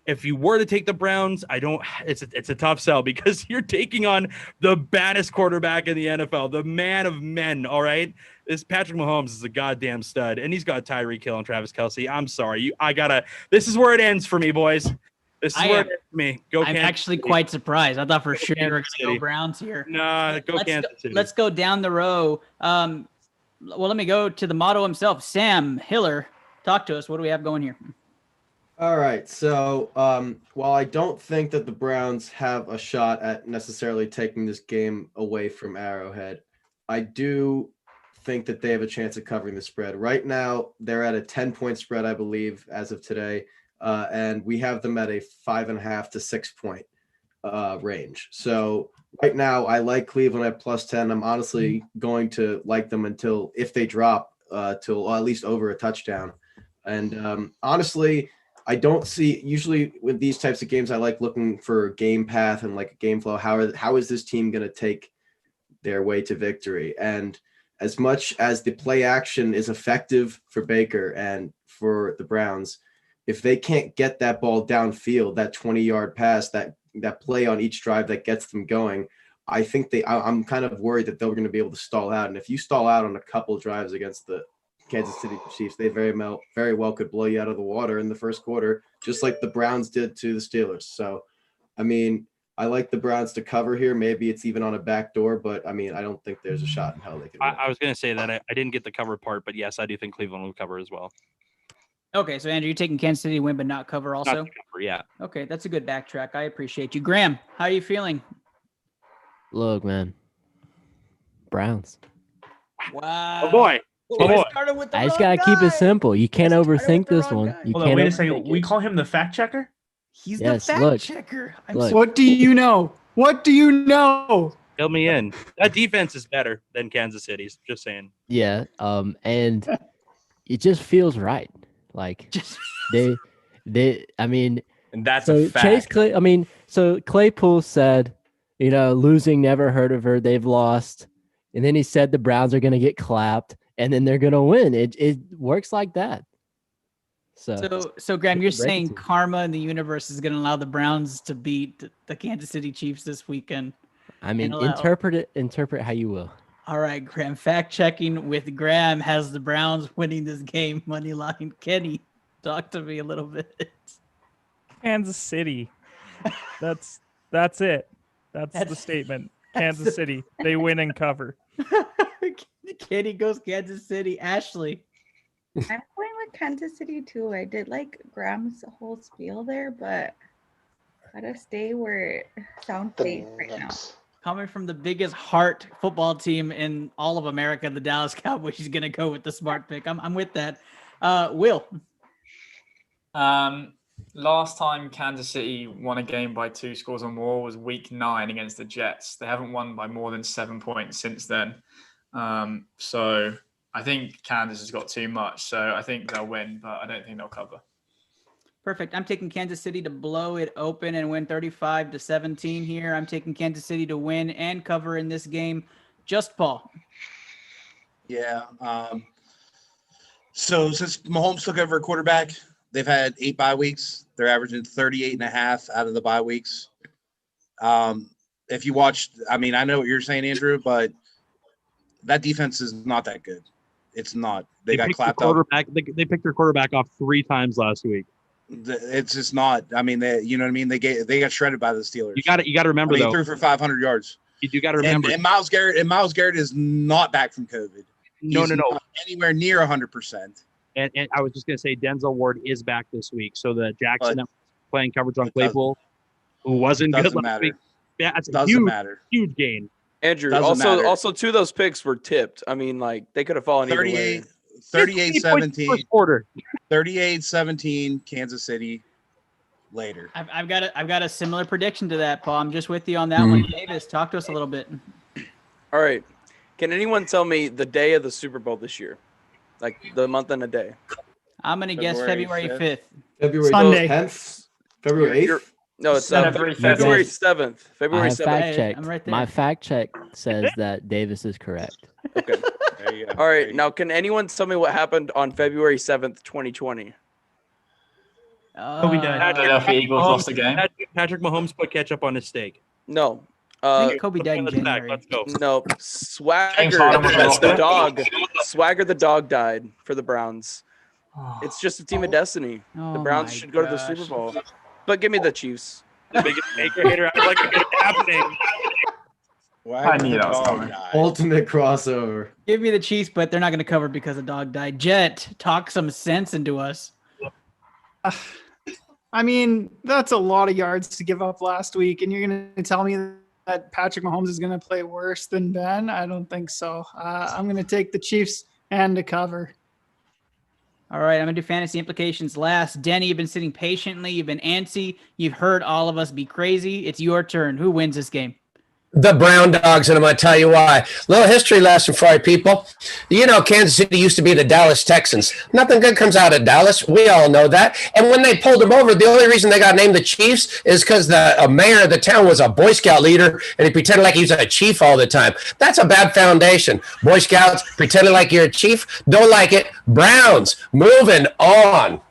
If you were to take the Browns, it's a tough sell because you're taking on the baddest quarterback in the NFL, the man of men, all right? This Patrick Mahomes is a goddamn stud, and he's got Tyreek Hill and Travis Kelce. I'm sorry. This is where it ends for me, boys. This is where it ends for me. I'm actually quite surprised. I thought for sure you were going to go Browns here. Nah, Kansas City. Let's go down the row. Well, let me go to the motto himself, Sam Hiller. Talk to us. What do we have going here? All right. So while I don't think that the Browns have a shot at necessarily taking this game away from Arrowhead, I do think that they have a chance of covering the spread. Right now, they're at a 10-point spread, I believe, as of today. And we have them at a 5.5 to 6 point range. So right now, I like Cleveland at +10. I'm honestly going to like them until if they drop till at least over a touchdown. And honestly, I don't see, usually with these types of games, I like looking for a game path and like a game flow. How is this team going to take their way to victory? And as much as the play action is effective for Baker and for the Browns, if they can't get that ball downfield, that 20-yard pass, that play on each drive that gets them going, I think I'm kind of worried that they're going to be able to stall out. And if you stall out on a couple drives against the Kansas City Chiefs, they very well could blow you out of the water in the first quarter, just like the Browns did to the Steelers. So, I mean, I like the Browns to cover here. Maybe it's even on a back door, but I mean, I don't think there's a shot in hell they can win. I was going to say that I didn't get the cover part, but yes, I do think Cleveland will cover as well. Okay, so Andrew, you're taking Kansas City to win but not cover also? Not cover, yeah. Okay, that's a good backtrack. I appreciate you. Graham, how are you feeling? Look, man. Browns. Wow. Oh, boy. I just got to keep it simple. You can't overthink this one. Hold on, wait a second. We call him the fact checker? He's the fact checker. What do you know? What do you know? Fill me in. That defense is better than Kansas City's. Just saying. Yeah. And it just feels right. Like I mean, and that's so a fact. Chase Clay. So Claypool said, losing never heard of her. They've lost, and then he said the Browns are going to get clapped, and then they're going to win. It works like that. So Graham, you're saying karma in the universe is going to allow the Browns to beat the Kansas City Chiefs this weekend? I mean, interpret how you will. All right, Graham. Fact checking with Graham has the Browns winning this game. Money line. Kenny, talk to me a little bit. Kansas City. That's it. That's the statement. Kansas City. They win and cover. Kenny goes Kansas City. Ashley. I'm going with Kansas City too. I did like Graham's whole spiel there, but gotta stay where it sounds safe right now. Coming from the biggest heart football team in all of America, the Dallas Cowboys, he's going to go with the smart pick. I'm with that. Will? Last time Kansas City won a game by 2 scores or more was week 9 against the Jets. They haven't won by more than 7 points since then. So I think Kansas has got too much. So I think they'll win, but I don't think they'll cover. Perfect. I'm taking Kansas City to blow it open and win 35-17 here. I'm taking Kansas City to win and cover in this game. Just Paul. Yeah. So since Mahomes took over quarterback, they've had 8 bye weeks. They're averaging 38.5 out of the bye weeks. If you watched, I know what you're saying, Andrew, but that defense is not that good. It's not. They got clapped up. They picked their quarterback off 3 times last week. It's just not. I mean, you know what I mean. They got shredded by the Steelers. You got to remember He though. threw for 500 yards. You got to remember. And Myles Garrett is not back from COVID. No. Not anywhere near 100%. And I was just gonna say Denzel Ward is back this week, so the Jackson that was playing coverage on Claypool, who wasn't good last week. Yeah, it's a huge gain. Andrew, also two of those picks were tipped. I mean, like they could have fallen 38, 38-17. 38-17, Kansas City. Later. I've got a similar prediction to that, Paul. I'm just with you on that one. Davis, talk to us a little bit. All right. Can anyone tell me the day of the Super Bowl this year? Like the month and a day. I'm gonna guess February 5th. February Sunday. 10th. February 8th. No, it's February 7th. February 7th. Fact check. I'm right there. My fact check says that Davis is correct. Okay. There you go. All right. Now, can anyone tell me what happened on February 7th, 2020? Kobe died. Philadelphia Eagles lost the game. Patrick Mahomes put ketchup on his steak. No. I think Kobe died in January. Let's go. No. Swagger Harden was the rostered. dog. Swagger the dog died for the Browns. It's just a team of destiny. Oh The Browns my should go to the gosh. Super Bowl. But give me the Chiefs. The biggest Baker hater act like it's happening. I knew that was coming. Ultimate crossover. Give me the Chiefs, but they're not going to cover because a dog died. Jet, talk some sense into us. I mean, that's a lot of yards to give up last week, and you're going to tell me that Patrick Mahomes is going to play worse than Ben? I don't think so. I'm going to take the Chiefs and to cover. All right, I'm going to do fantasy implications last. Denny, you've been sitting patiently. You've been antsy. You've heard all of us be crazy. It's your turn. Who wins this game? The Brown Dogs, and I'm going to tell you why. Little history lesson for you people. You know, Kansas City used to be the Dallas Texans. Nothing good comes out of Dallas. We all know that. And when they pulled them over, the only reason they got named the Chiefs is because the mayor of the town was a Boy Scout leader, and he pretended like he was a chief all the time. That's a bad foundation. Boy Scouts pretending like you're a chief. Don't like it. Browns, moving on.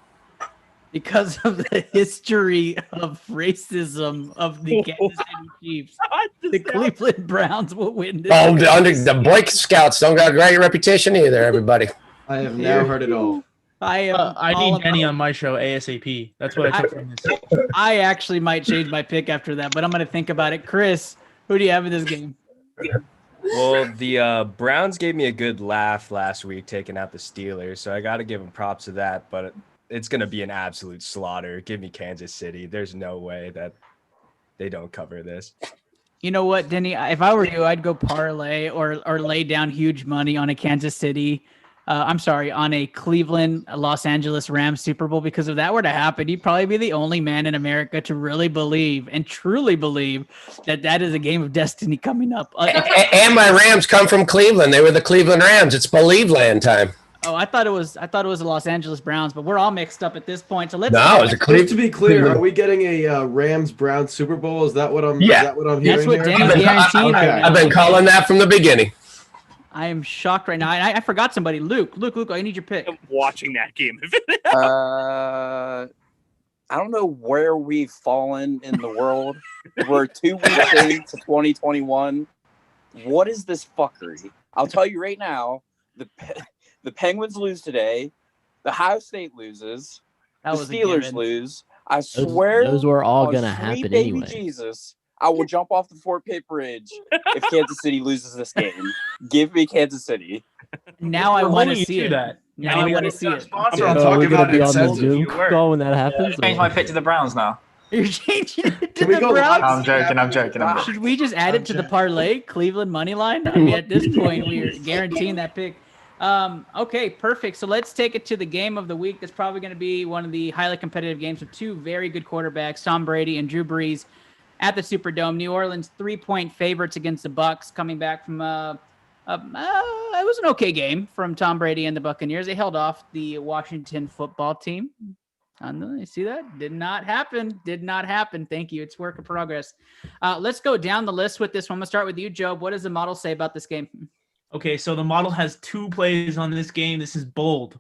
Because of the history of racism of the Kansas City Chiefs, the Cleveland Browns will win this. Oh, the Boy Scouts don't got a great reputation either, everybody. I have now heard it all. I need Denny on my show ASAP. That's what I took from this. I actually might change my pick after that, but I'm going to think about it. Chris, who do you have in this game? Well, the Browns gave me a good laugh last week taking out the Steelers, so I got to give them props to that, but it's going to be an absolute slaughter. Give me Kansas City. There's no way that they don't cover this. You know what, Denny? If I were you, I'd go parlay or lay down huge money on a Kansas City. On a Cleveland, Los Angeles Rams Super Bowl, because if that were to happen, you'd probably be the only man in America to really believe and truly believe that is a game of destiny coming up. And my Rams come from Cleveland. They were the Cleveland Rams. It's Believe Land time. Oh, I thought it was the Los Angeles Browns, but we're all mixed up at this point. So let's. No, it's a Just to be clear, are we getting a Rams Browns Super Bowl? Is that what I'm? Yeah. Is that what I'm hearing? That's what here? Danny's guaranteed right now. I've been calling that from the beginning. I am shocked right now. I forgot somebody. Luke, I need your pick. I'm watching that game. I don't know where we've fallen in the world. We're 2 weeks into 2021. What is this fuckery? I'll tell you right now. The Penguins lose today. The Ohio State loses. The Steelers lose. I swear those were all on going to sweet happen baby anyway. Jesus, I will jump off the Fort Pitt Bridge if Kansas City loses this game. Give me Kansas City. Now I We're want to holding you see to it. that. Now I want to see it. Sponsor. I'm Are talking we going about to be on the incentive. Zoom You were. call when that happens? Change my pick to the Browns now. You're changing it to Can we the go Browns. live? I'm joking. Should we just add it to the parlay Cleveland money line? I mean, at this point, we're guaranteeing that pick. Okay, perfect. So let's take it to the game of the week. That's probably going to be one of the highly competitive games with two very good quarterbacks, Tom Brady and Drew Brees, at the Superdome. New Orleans 3-point favorites against the Bucs, coming back from it was an okay game from Tom Brady and the Buccaneers. They held off the Washington football team. You see that? Did not happen. Thank you. It's work in progress. Let's go down the list with this one. I'm going to start with you, Job. What does the model say about this game? Okay, so the model has 2 plays on this game. This is bold.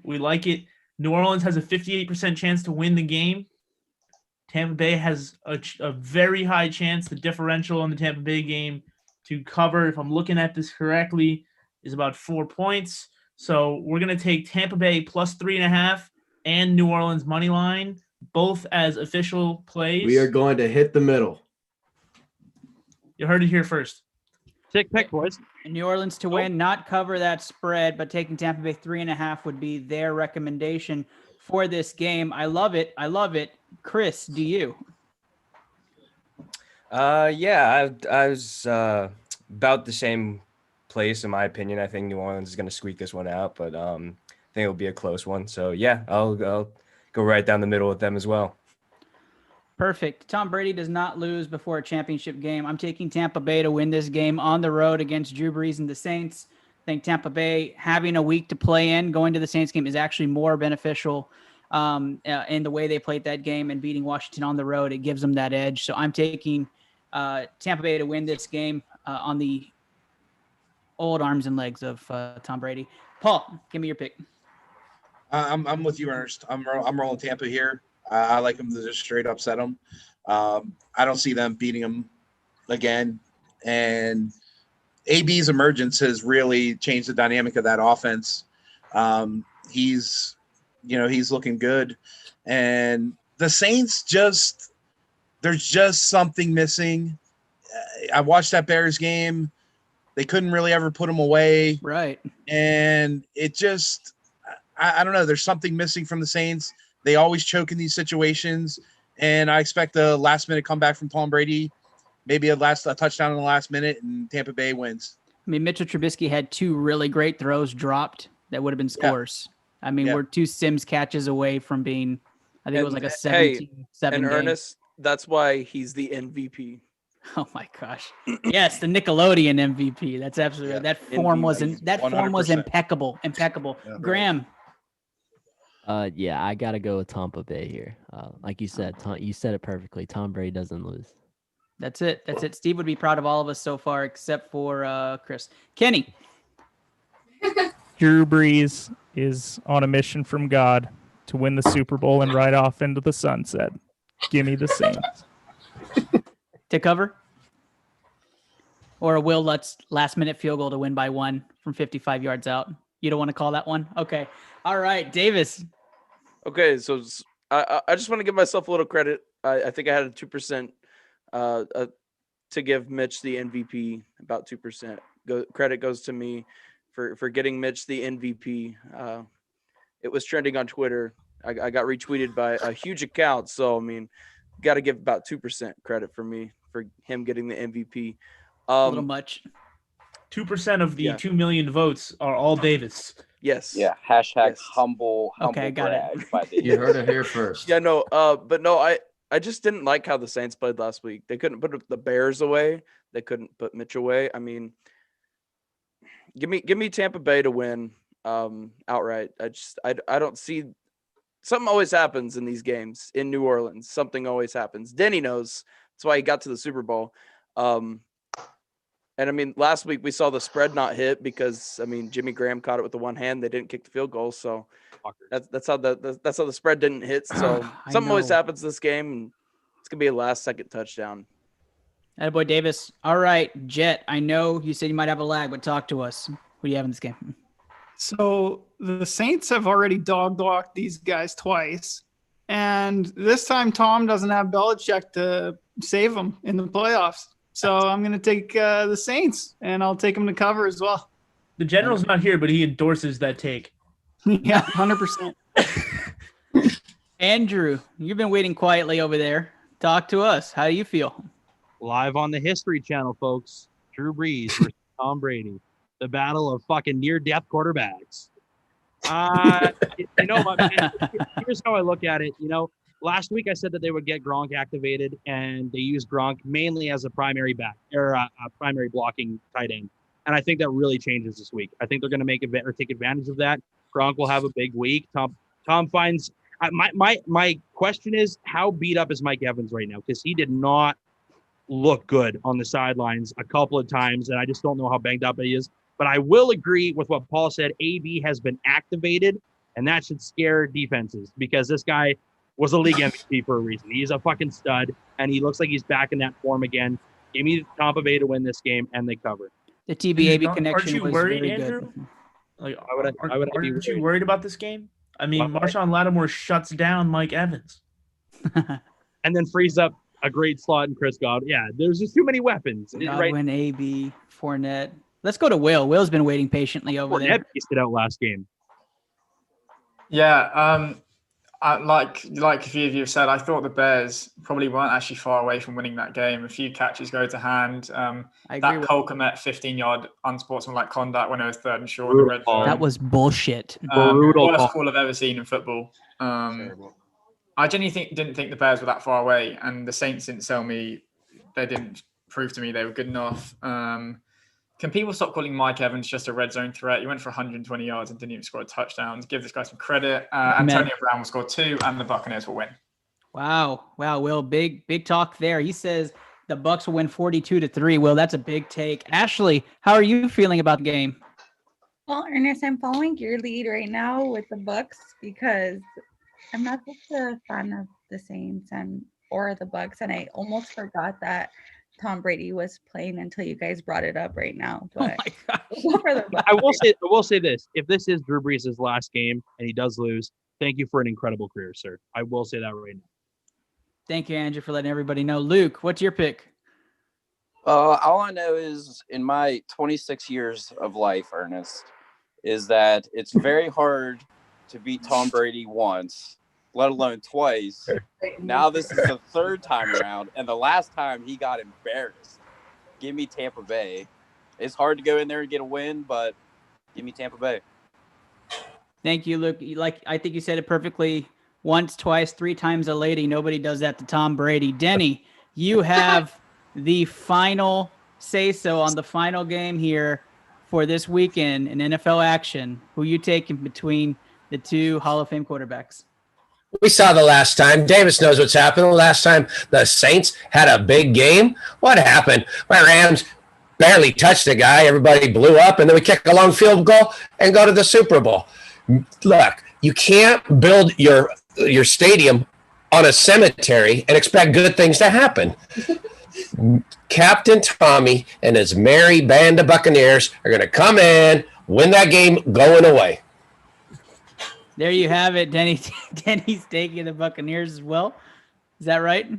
We like it. New Orleans has a 58% chance to win the game. Tampa Bay has a very high chance. The differential on the Tampa Bay game to cover, if I'm looking at this correctly, is about 4 points. So we're going to take Tampa Bay plus 3.5 and New Orleans money line, both as official plays. We are going to hit the middle. You heard it here first. Sick pick, boys. New Orleans to win, not cover that spread, but taking Tampa Bay 3.5 would be their recommendation for this game. I love it. I love it. Chris, do you? Yeah, I was about the same place in my opinion. I think New Orleans is going to squeak this one out, but I think it'll be a close one. So yeah, I'll go right down the middle with them as well. Perfect. Tom Brady does not lose before a championship game. I'm taking Tampa Bay to win this game on the road against Drew Brees and the Saints. I think Tampa Bay having a week to play in, going to the Saints game is actually more beneficial in the way they played that game, and beating Washington on the road, it gives them that edge. So I'm taking Tampa Bay to win this game on the old arms and legs of Tom Brady. Paul, give me your pick. I'm with you, Ernest. I'm rolling Tampa here. I like them to just straight upset them. I don't see them beating them again. And AB's emergence has really changed the dynamic of that offense. He's looking good. And the Saints there's just something missing. I watched that Bears game. They couldn't really ever put them away. Right. And it just, I don't know. There's something missing from the Saints. They always choke in these situations, and I expect a last-minute comeback from Tom Brady, maybe a touchdown in the last minute, and Tampa Bay wins. I mean, Mitchell Trubisky had 2 really great throws dropped that would have been scores. Yeah. I mean, we're 2 Sims catches away from being, I think it was like a 17-7 and game. Ernest, that's why he's the MVP. Oh my gosh! Yes, the Nickelodeon MVP. That's absolutely right. That form was impeccable. Yeah, Graham. Yeah, I gotta go with Tampa Bay here. Like you said, you said it perfectly. Tom Brady doesn't lose. That's it. Steve would be proud of all of us so far, except for Chris. Kenny. Drew Brees is on a mission from God to win the Super Bowl and ride off into the sunset. Give me the Saints. To cover? Or a Will Lutz last-minute field goal to win by 1 from 55 yards out? You don't want to call that one? Okay. All right, Davis. Okay, so I just want to give myself a little credit. I think I had a 2% to give Mitch the MVP, about 2%. Credit goes to me for getting Mitch the MVP. It was trending on Twitter. I got retweeted by a huge account, so I mean, got to give about 2% credit for me for him getting the MVP. A little much. 2% of the 2 million votes are all Davis. Yes. Yeah. Hashtag humble okay, got brag it. by the You heard it here first. Yeah, no. But no, I just didn't like how the Saints played last week. They couldn't put the Bears away. They couldn't put Mitch away. I mean, give me Tampa Bay to win outright. I don't see. Something always happens in these games in New Orleans. Something always happens. Denny knows. That's why he got to the Super Bowl. And I mean, last week we saw the spread not hit because I mean Jimmy Graham caught it with the one hand. They didn't kick the field goal, so that's how the spread didn't hit. So something always happens this game, and it's gonna be a last-second touchdown. Attaboy Davis. All right, Jet. I know you said you might have a lag, but talk to us. Who do you have in this game? So the Saints have already dog-walked these guys twice, and this time Tom doesn't have Belichick to save them in the playoffs. So I'm going to take the Saints, and I'll take them to cover as well. The general's not here, but he endorses that take. Yeah, 100%. Andrew, you've been waiting quietly over there. Talk to us. How do you feel? Live on the History Channel, folks. Drew Brees versus Tom Brady. The battle of fucking near-death quarterbacks. You know what, man? Here's how I look at it. You know, last week I said that they would get Gronk activated, and they used Gronk mainly as a primary back or a primary blocking tight end. And I think that really changes this week. I think they're going to take advantage of that. Gronk will have a big week. Tom finds my question is, how beat up is Mike Evans right now? Because he did not look good on the sidelines a couple of times, and I just don't know how banged up he is. But I will agree with what Paul said. AB has been activated, and that should scare defenses because this guy was a league MVP for a reason. He's a fucking stud, and he looks like he's back in that form again. Give me Tampa Bay to win this game, and they cover. The TBAB connection Aren't you was worried, very Andrew? good. Like, aren't you worried about this game? I mean, Marshawn Lattimore shuts down Mike Evans. And then frees up a great slot in Chris Godwin. Yeah, there's just too many weapons. Right? Godwin, AB, Fournette. Let's go to Will. Will's been waiting patiently over Fournette there. pieced it out last game. Yeah, like a few of you have said, I thought the Bears probably weren't actually far away from winning that game. A few catches go to hand. That Cole Kmet 15-yard unsportsmanlike conduct when it was 3rd and short in the red zone. That was bullshit. Worst call I've ever seen in football. I genuinely didn't think the Bears were that far away, and the Saints didn't sell me. They didn't prove to me they were good enough. Can people stop calling Mike Evans just a red zone threat? He went for 120 yards and didn't even score a touchdown. Give this guy some credit. Antonio Brown will score 2, and the Buccaneers will win. Wow, Will, big talk there. He says the Bucs will win 42-3. Will, that's a big take. Ashley, how are you feeling about the game? Well, Ernest, I'm following your lead right now with the Bucs because I'm not such a fan of the Saints or the Bucs, and I almost forgot that Tom Brady was playing until you guys brought it up right now. But I will say this: if this is Drew Brees' last game and he does lose, thank you for an incredible career, sir. I will say that right now. Thank you, Andrew, for letting everybody know. Luke, what's your pick? All I know is in my 26 years of life, Ernest, is that it's very hard to beat Tom Brady once, let alone twice. Now this is the 3rd time around, and the last time he got embarrassed. Give me Tampa Bay. It's hard to go in there and get a win, but give me Tampa Bay. Thank you, Luke. I think you said it perfectly. Once, twice, 3 times a lady. Nobody does that to Tom Brady. Denny, you have the final say-so on the final game here for this weekend in NFL action. Who you taking between the 2 Hall of Fame quarterbacks? We saw the last time. Davis knows what's happened. The last time the Saints had a big game, what happened? My Rams barely touched the guy. Everybody blew up, and then we kick a long field goal and go to the Super Bowl. Look, you can't build your stadium on a cemetery and expect good things to happen. Captain Tommy and his merry band of Buccaneers are going to come in, win that game going away. There you have it, Denny. Denny's taking the Buccaneers as well. Is that right?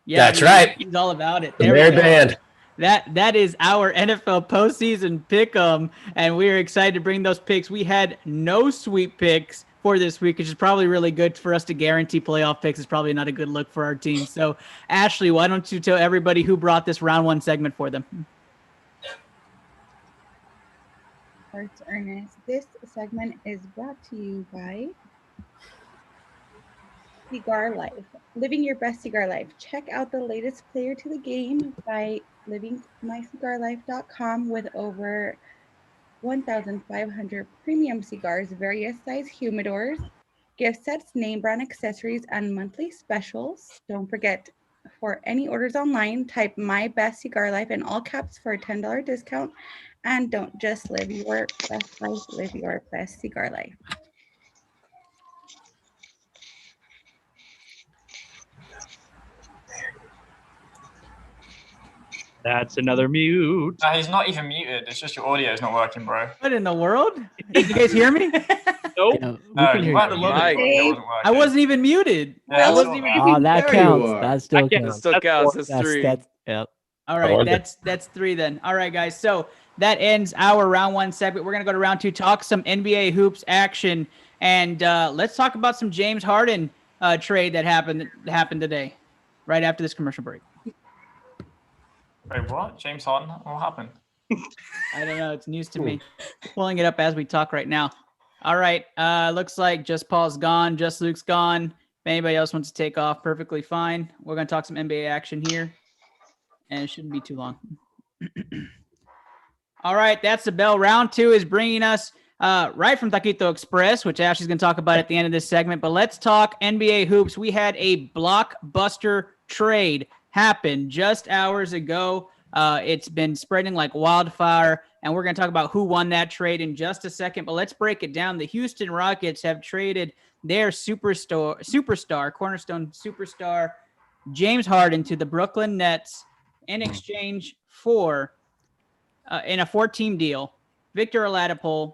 Yeah, that's right. He's all about it. The merry band. That is our NFL postseason pick'em, and we are excited to bring those picks. We had no sweep picks for this week, which is probably really good for us to guarantee playoff picks. Is probably not a good look for our team. So, Ashley, why don't you tell everybody who brought this round 1 segment for them? First, Ernest, this segment is brought to you by Cigar Life. Living your best cigar life. Check out the latest player to the game by livingmycigarlife.com with over 1,500 premium cigars, various size humidors, gift sets, name brand accessories, and monthly specials. Don't forget, for any orders online, type My Best Cigar Life in all caps for a $10 discount. And don't just live your best life, live your best cigar life. That's another mute. No, he's not even muted. It's just your audio is not working, bro. What in the world? You guys hear me? Nope. I wasn't even muted. Yeah, I wasn't even. Oh, that There counts. you are. That still That counts. still counts. That's 3. Yep. All right, that's 3 then. All right, guys. So that ends our round 1 segment. We're gonna go to round 2, talk some NBA hoops action, and let's talk about some James Harden trade that happened today, right after this commercial break. Wait, what? James Harden? What happened? I don't know. It's news to me. Pulling it up as we talk right now. All right. Looks like Just Paul's gone. Just Luke's gone. If anybody else wants to take off, perfectly fine. We're going to talk some NBA action here, and it shouldn't be too long. All right. That's the bell. Round 2 is bringing us right from Taquito Express, which Ashley's going to talk about at the end of this segment. But let's talk NBA hoops. We had a blockbuster trade happen just hours ago. It's been spreading like wildfire, and we're going to talk about who won that trade in just a second. But let's break it down. The Houston Rockets have traded their superstar, cornerstone superstar, James Harden, to the Brooklyn Nets in exchange for, in a 4-team deal, Victor Oladipo,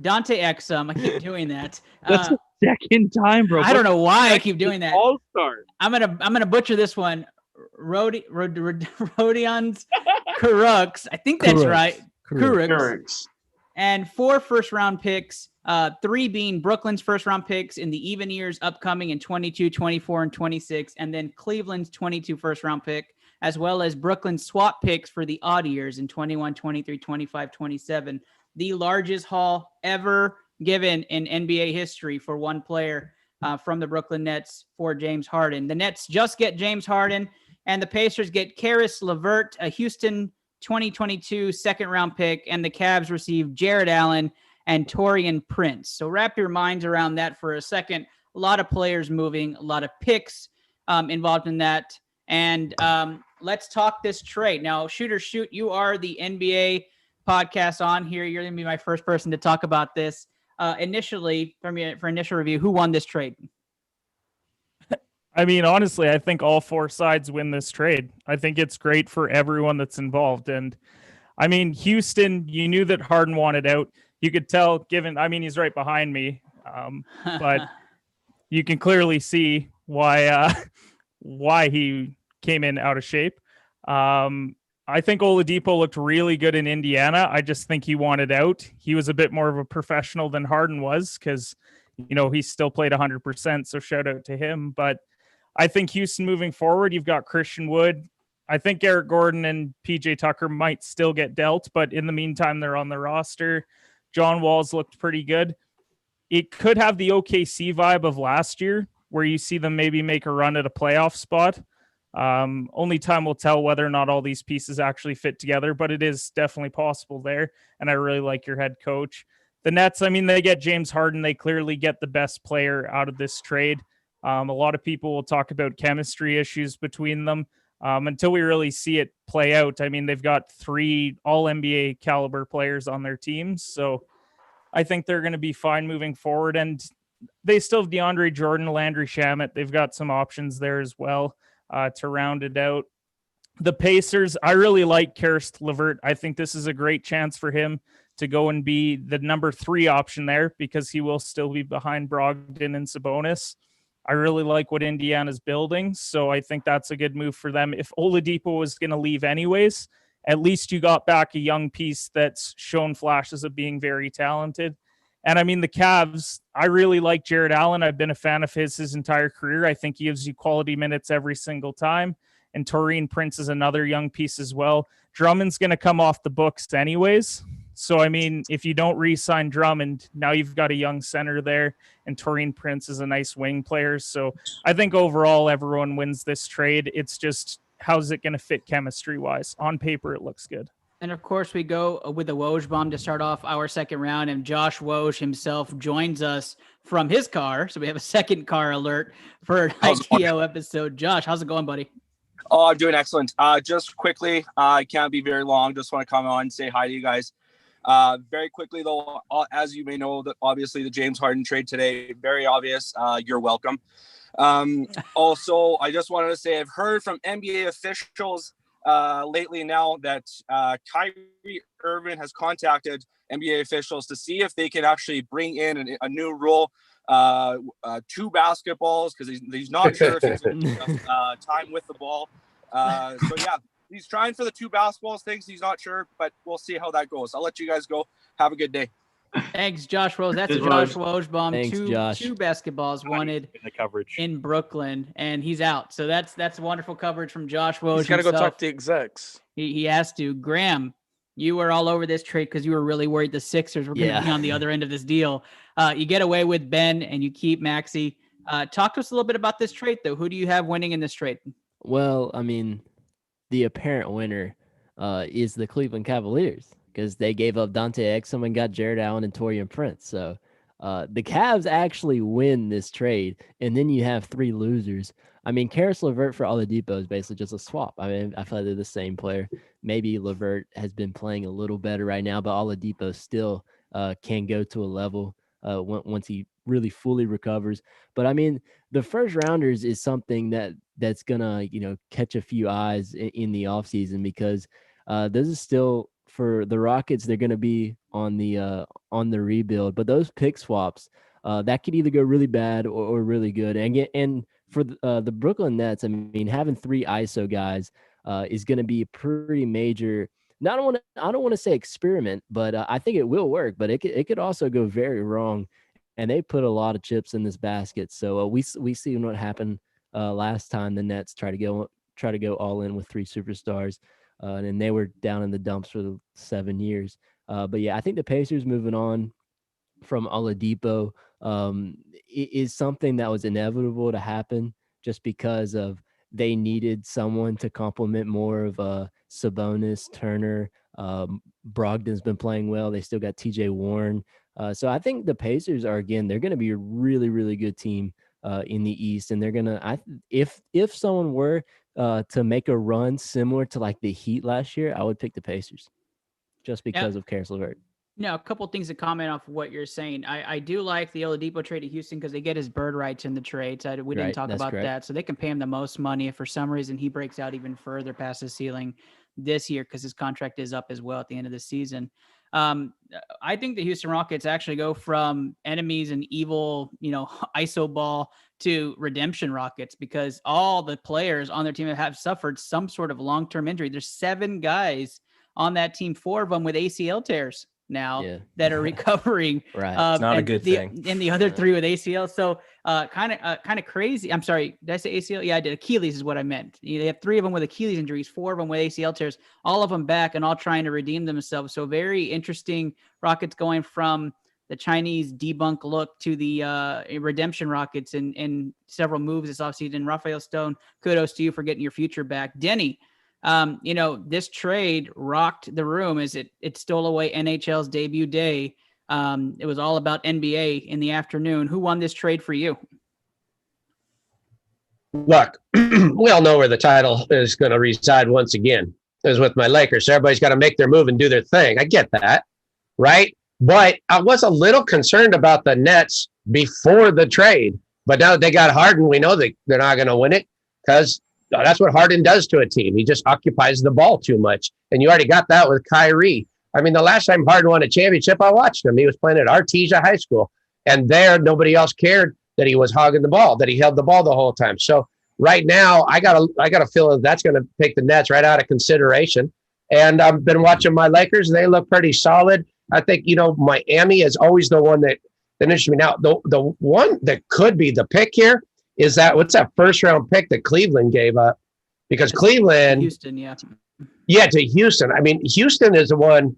Dante Exum. I keep doing that. That's the second time, bro. I don't know why I keep doing that. All-star. I'm gonna butcher this one. Rodion's Kuruks. I think that's right. Kuruks. And 4 first-round picks, 3 being Brooklyn's first-round picks in the even years upcoming in 22, 24, and 26, and then Cleveland's 22 first-round pick, as well as Brooklyn's swap picks for the odd years in 21, 23, 25, 27. The largest haul ever given in NBA history for one player from the Brooklyn Nets for James Harden. The Nets just get James Harden, and the Pacers get Karis LeVert, a Houston 2022 second-round pick, and the Cavs receive Jared Allen and Taurean Prince. So wrap your minds around that for a second. A lot of players moving, a lot of picks involved in that. And let's talk this trade. Now, Shooter Shoot, you are the NBA podcast on here. You're going to be my first person to talk about this. Initially, for initial review, who won this trade? I mean, honestly, I think all 4 sides win this trade. I think it's great for everyone that's involved. And I mean, Houston, you knew that Harden wanted out. You could tell he's right behind me. But you can clearly see why he came in out of shape. I think Oladipo looked really good in Indiana. I just think he wanted out. He was a bit more of a professional than Harden was because, he still played 100%. So shout out to him. But I think Houston moving forward, you've got Christian Wood. I think Eric Gordon and PJ Tucker might still get dealt, but in the meantime, they're on the roster. John Wall's looked pretty good. It could have the OKC vibe of last year where you see them maybe make a run at a playoff spot. Only time will tell whether or not all these pieces actually fit together, but it is definitely possible there. And I really like your head coach. The Nets, they get James Harden. They clearly get the best player out of this trade. A lot of people will talk about chemistry issues between them until we really see it play out. They've got 3 all-NBA caliber players on their teams. So I think they're going to be fine moving forward. And they still have DeAndre Jordan, Landry Shamet. They've got some options there as well to round it out. The Pacers, I really like Karis LeVert. I think this is a great chance for him to go and be the number 3 option there because he will still be behind Brogdon and Sabonis. I really like what Indiana's building, so I think that's a good move for them. If Oladipo was going to leave anyways, at least you got back a young piece that's shown flashes of being very talented. And the Cavs, I really like Jared Allen. I've been a fan of his entire career. I think he gives you quality minutes every single time. And Taurean Prince is another young piece as well. Drummond's going to come off the books anyways. So, if you don't re-sign Drummond, now you've got a young center there, and Taurean Prince is a nice wing player. So I think overall everyone wins this trade. It's just, how's it going to fit chemistry-wise? On paper, it looks good. And, of course, we go with the Woj bomb to start off our second round, and Josh Woj himself joins us from his car. So we have a second car alert for an ITL episode. Josh, how's it going, buddy? Oh, I'm doing excellent. Just quickly, I can't be very long. Just want to come on and say hi to you guys. Very quickly, though, as you may know, that obviously the James Harden trade today, very obvious. You're welcome. Also, I just wanted to say I've heard from NBA officials lately now that Kyrie Irving has contacted NBA officials to see if they can actually bring in a new rule, 2 basketballs, because he's not sure if he's going to have enough time with the ball. So, yeah. He's trying for the 2 basketballs things. He's not sure, but we'll see how that goes. I'll let you guys go. Have a good day. Thanks, Josh Woj. That's a Josh Woj bomb. Thanks, Josh. 2 basketballs wanted in the coverage in Brooklyn, and he's out. So that's wonderful coverage from Josh Woj. He's got to go talk to the execs. He has to. Graham, you were all over this trade because you were really worried the Sixers were going to be on the other end of this deal. You get away with Ben, and you keep Maxey. Talk to us a little bit about this trade, though. Who do you have winning in this trade? Well, the apparent winner is the Cleveland Cavaliers because they gave up Dante Exum and got Jared Allen and Taurean Prince. So the Cavs actually win this trade, and then you have 3 losers. Karis LeVert for Oladipo is basically just a swap. I feel like they're the same player. Maybe LeVert has been playing a little better right now, but Oladipo still can go to a level once he really fully recovers. But the first rounders is something that's gonna catch a few eyes in the offseason because this is still for the Rockets, they're going to be on the rebuild, but those pick swaps that could either go really bad or really good. And for the Brooklyn Nets, I mean, having 3 ISO guys is going to be a pretty major. I don't want to say experiment, but I think it will work. But it could also go very wrong, and they put a lot of chips in this basket. So we see what happened last time the Nets try to go all in with 3 superstars, and they were down in the dumps for the 7 years. But yeah, I think the Pacers moving on from Oladipo is something that was inevitable to happen just because of they needed someone to complement more of Sabonis, Turner. Brogdon's been playing well. They still got TJ Warren. So I think the Pacers they're going to be a really, really good team in the East. And they're going to, if someone were to make a run similar to like the Heat last year, I would pick the Pacers just because of Karis LeVert. Now, a couple things to comment off what you're saying. I do like the Oladipo trade to Houston because they get his bird rights in the trade. So we didn't talk about that. So they can pay him the most money if for some reason he breaks out even further past the ceiling this year because his contract is up as well at the end of the season. I think the Houston Rockets actually go from enemies and evil, ISO ball to redemption Rockets because all the players on their team have suffered some sort of long-term injury. There's 7 guys on that team, 4 of them with ACL tears now that are recovering. Right. It's not a good thing. And the other 3 with ACL. So kind of crazy. I'm sorry. Did I say ACL? Yeah, I did. Achilles is what I meant. They have 3 of them with Achilles injuries, 4 of them with ACL tears, all of them back and all trying to redeem themselves. So very interesting. Rockets going from the Chinese debunk look to the redemption Rockets in several moves this offseason. Raphael Stone, kudos to you for getting your future back. Denny, this trade rocked the room as it stole away NHL's debut day. It was all about NBA in the afternoon. Who won this trade for you? Look, we all know where the title is going to reside once again. It was with my Lakers. So everybody's got to make their move and do their thing. I get that, right? But I was a little concerned about the Nets before the trade. But now that they got Harden, we know that they're not going to win it because that's what Harden does to a team. He just occupies the ball too much. And you already got that with Kyrie. I mean, the last time Harden won a championship, I watched him. He was playing at Artesia High School. And there, nobody else cared that he was hogging the ball, that he held the ball the whole time. So right now, I got a feeling that's going to take the Nets right out of consideration. And I've been watching my Lakers. They look pretty solid. I think, Miami is always the one that interests me. Now, the one that could be the pick here is what's that first round pick that Cleveland gave up? Because Cleveland, Houston, to Houston. I mean, Houston is the one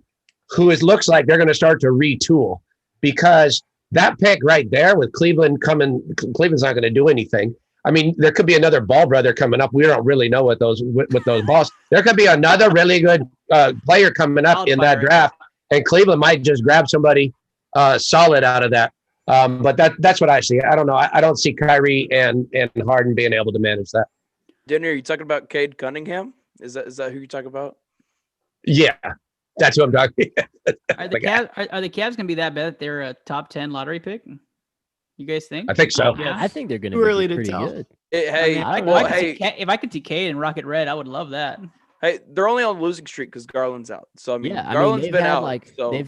who looks like they're going to start to retool because that pick right there with Cleveland's not going to do anything. I mean, there could be another ball brother coming up. We don't really know what those balls. There could be another really good player coming up in that draft, and Cleveland might just grab somebody solid out of that. But that's what I see. I don't know. I don't see Kyrie and Harden being able to manage that. Denny, are you talking about Cade Cunningham? Is that who you're talking about? Yeah, that's who I'm talking. Are the Cavs going to be that bad that they're a top 10 lottery pick? You guys think? I think so. I think they're going to be pretty good. If I could see Cade and Rocket Red, I would love that. Hey, they're only on losing streak because Garland's out. So I mean, Garland's been out.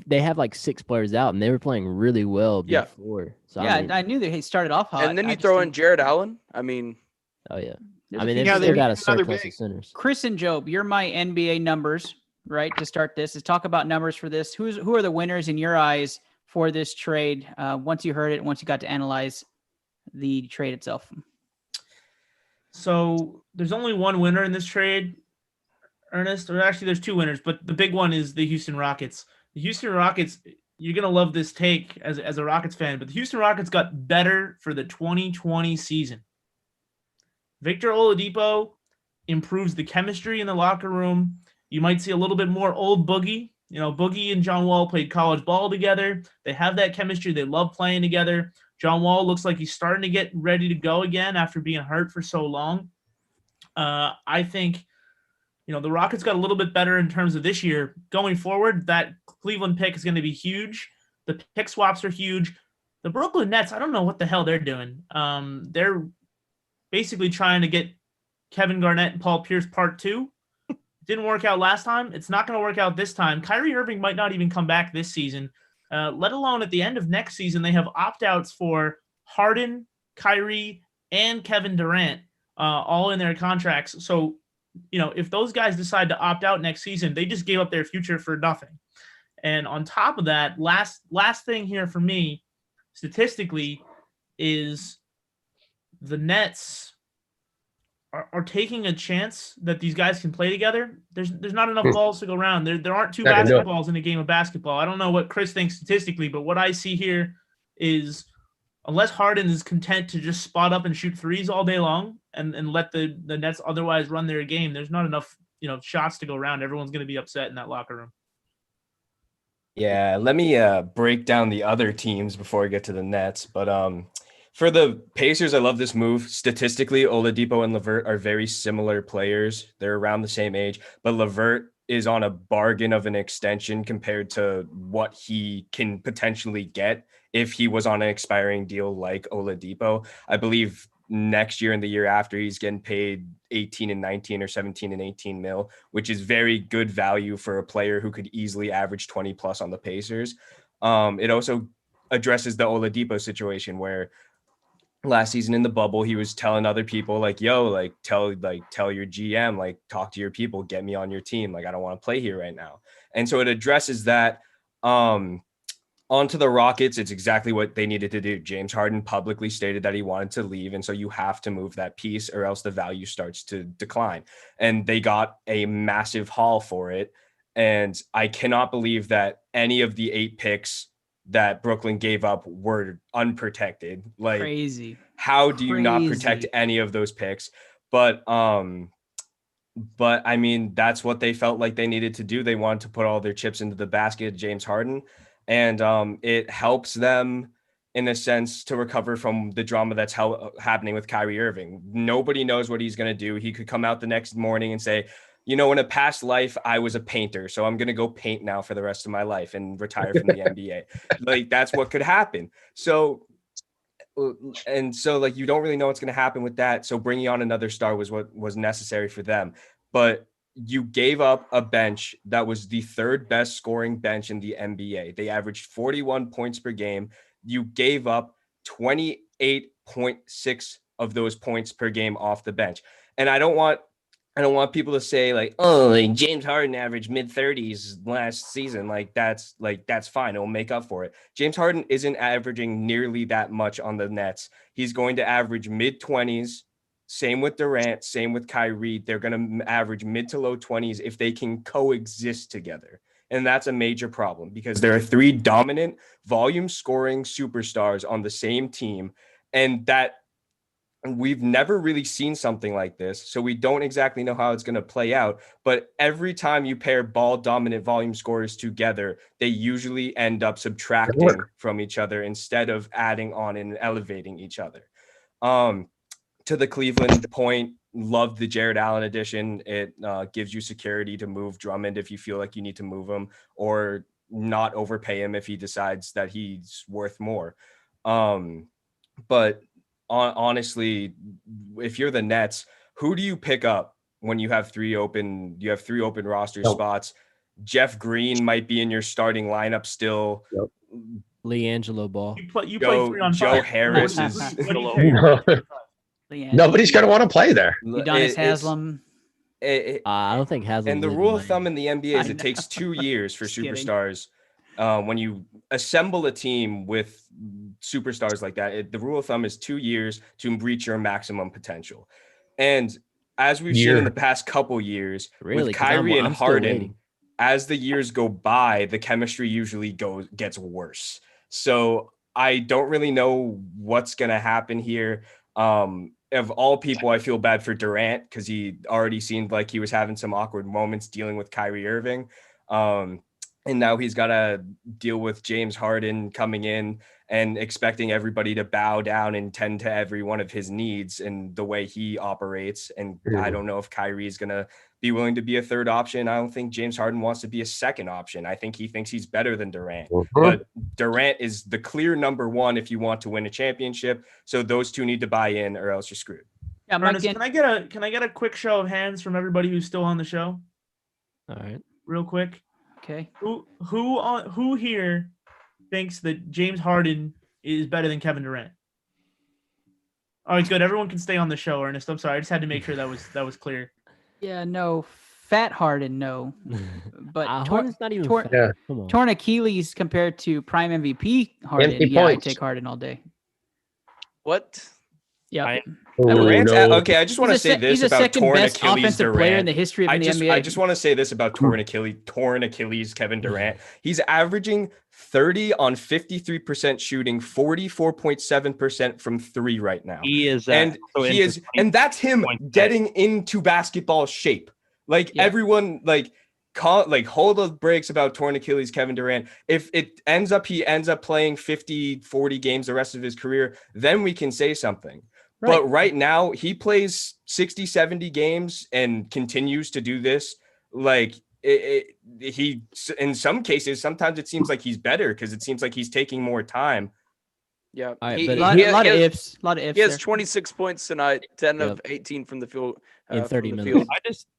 They have like 6 players out, and they were playing really well before. So I knew that he started off hot. And then you throw in Jared Allen. I mean, oh yeah. I mean, they've still got a surplus of centers. Chris and Job, you're my NBA numbers, right? To start this, is talk about numbers for this. Who are the winners in your eyes for this trade? Once you heard it, once you got to analyze the trade itself. So there's only one winner in this trade, Ernest. Or actually, there's 2 winners, but the big one is the Houston Rockets. The Houston Rockets, you're gonna love this take as a Rockets fan, but the Houston Rockets got better for the 2020 season. Victor Oladipo improves the chemistry in the locker room. You might see a little bit more old Boogie. Boogie and John Wall played college ball together. They have that chemistry. They love playing together. John Wall looks like he's starting to get ready to go again after being hurt for so long. I think, the Rockets got a little bit better in terms of this year. Going forward, that Cleveland pick is going to be huge. The pick swaps are huge. The Brooklyn Nets, I don't know what the hell they're doing. They're basically trying to get Kevin Garnett and Paul Pierce part 2. Didn't work out last time. It's not going to work out this time. Kyrie Irving might not even come back this season, let alone at the end of next season. They have opt-outs for Harden, Kyrie, and Kevin Durant, all in their contracts. So, if those guys decide to opt out next season, they just gave up their future for nothing. And on top of that, last thing here for me, statistically, is the Nets are taking a chance that these guys can play together. There's not enough balls to go around. There aren't two basketballs in a game of basketball. I don't know what Chris thinks statistically, but what I see here is unless Harden is content to just spot up and shoot threes all day long and let the Nets otherwise run their game, there's not enough shots to go around. Everyone's going to be upset in that locker room. Yeah, let me break down the other teams before we get to the Nets. But for the Pacers, I love this move. Statistically, Oladipo and LeVert are very similar players. They're around the same age, but LeVert is on a bargain of an extension compared to what he can potentially get if he was on an expiring deal like Oladipo. I believe next year and the year after, he's getting paid 18 and 19 or 17 and 18 mil, which is very good value for a player who could easily average 20 plus on the Pacers. It also addresses the Oladipo situation where last season in the bubble, he was telling other people like, yo, like tell your GM, like talk to your people, get me on your team. Like, I don't want to play here right now. And so it addresses that. Onto the Rockets, it's exactly what they needed to do. James Harden publicly stated that he wanted to leave. And so you have to move that piece or else the value starts to decline. And they got a massive haul for it. And I cannot believe that any of the 8 picks that Brooklyn gave up were unprotected. Like, crazy. How do you not protect any of those picks? But I mean, that's what they felt like they needed to do. They wanted to put all their chips into the basket, James Harden. And it helps them in a sense to recover from the drama that's happening with Kyrie Irving. Nobody knows what he's going to do. He could come out the next morning and say, in a past life, I was a painter, so I'm going to go paint now for the rest of my life and retire from the NBA. Like, that's what could happen. So you don't really know what's going to happen with that. So bringing on another star was what was necessary for them. But you gave up a bench that was the 3rd best scoring bench in the NBA. They averaged 41 points per game. You gave up 28.6 of those points per game off the bench. And I don't want people to say like, oh, like James Harden averaged mid-30s last season. That's fine. It'll make up for it. James Harden isn't averaging nearly that much on the Nets. He's going to average mid-20s. Same with Durant, same with Kyrie. They're going to average mid to low 20s if they can coexist together. And that's a major problem because there are 3 dominant volume scoring superstars on the same team. And that we've never really seen something like this. So we don't exactly know how it's going to play out. But every time you pair ball dominant volume scorers together, they usually end up subtracting from each other instead of adding on and elevating each other. To the Cleveland point, love the Jared Allen addition. It gives you security to move Drummond if you feel like you need to move him or not overpay him if he decides that he's worth more. But honestly, if you're the Nets, who do you pick up when you have 3 open roster spots? Jeff Green might be in your starting lineup still. Yep. LiAngelo Ball. You play 3 on 5. Joe Harris is. Nobody's going to want to play there. Udonis Haslem. I don't think Haslem. And the rule of thumb in the NBA is it takes 2 years for superstars. When you assemble a team with superstars like that, the rule of thumb is 2 years to reach your maximum potential. And as we've seen in the past couple years, with Kyrie and Harden, as the years go by, the chemistry usually gets worse. So I don't really know what's going to happen here. Of all people, I feel bad for Durant because he already seemed like he was having some awkward moments dealing with Kyrie Irving. And now he's got to deal with James Harden coming in and expecting everybody to bow down and tend to every one of his needs and the way he operates. And I don't know if Kyrie is going to be willing to be a 3rd option. I don't think James Harden wants to be a 2nd option. I think he thinks he's better than Durant. But Durant is the clear number 1 if you want to win a championship. So those 2 need to buy in or else you're screwed. Yeah, Ernest, can I get a quick show of hands from everybody who's still on the show? All right. Real quick. Okay. Who here thinks that James Harden is better than Kevin Durant? All right, good. Everyone can stay on the show, Ernest. I'm sorry. I just had to make sure that was clear. Yeah, no. Fat Harden, no. But Harden's not even fat. Yeah. Come on. torn Achilles compared to prime MVP Harden. Empty Yeah, I points. take Harden all day. What? Yeah. I would. Durant's no. okay, I just want to He's a say se- this he's the about second torn best Achilles offensive Durant. player in the history of the NBA. I just want to say this about torn Achilles Kevin Durant. He's averaging 30 on 53% shooting, 44.7% from 3 right now. He is and that's him getting into basketball shape. Like everyone hold the brakes about torn Achilles Kevin Durant. If he ends up playing 50, 40 games the rest of his career, then we can say something. Right. But right now he plays 60, 70 games and continues to do this. Like he, in some cases, sometimes it seems like he's better because it seems like he's taking more time. Yeah, a lot of ifs. He has 26 points tonight, 10 of 18 from the field. In 30 minutes.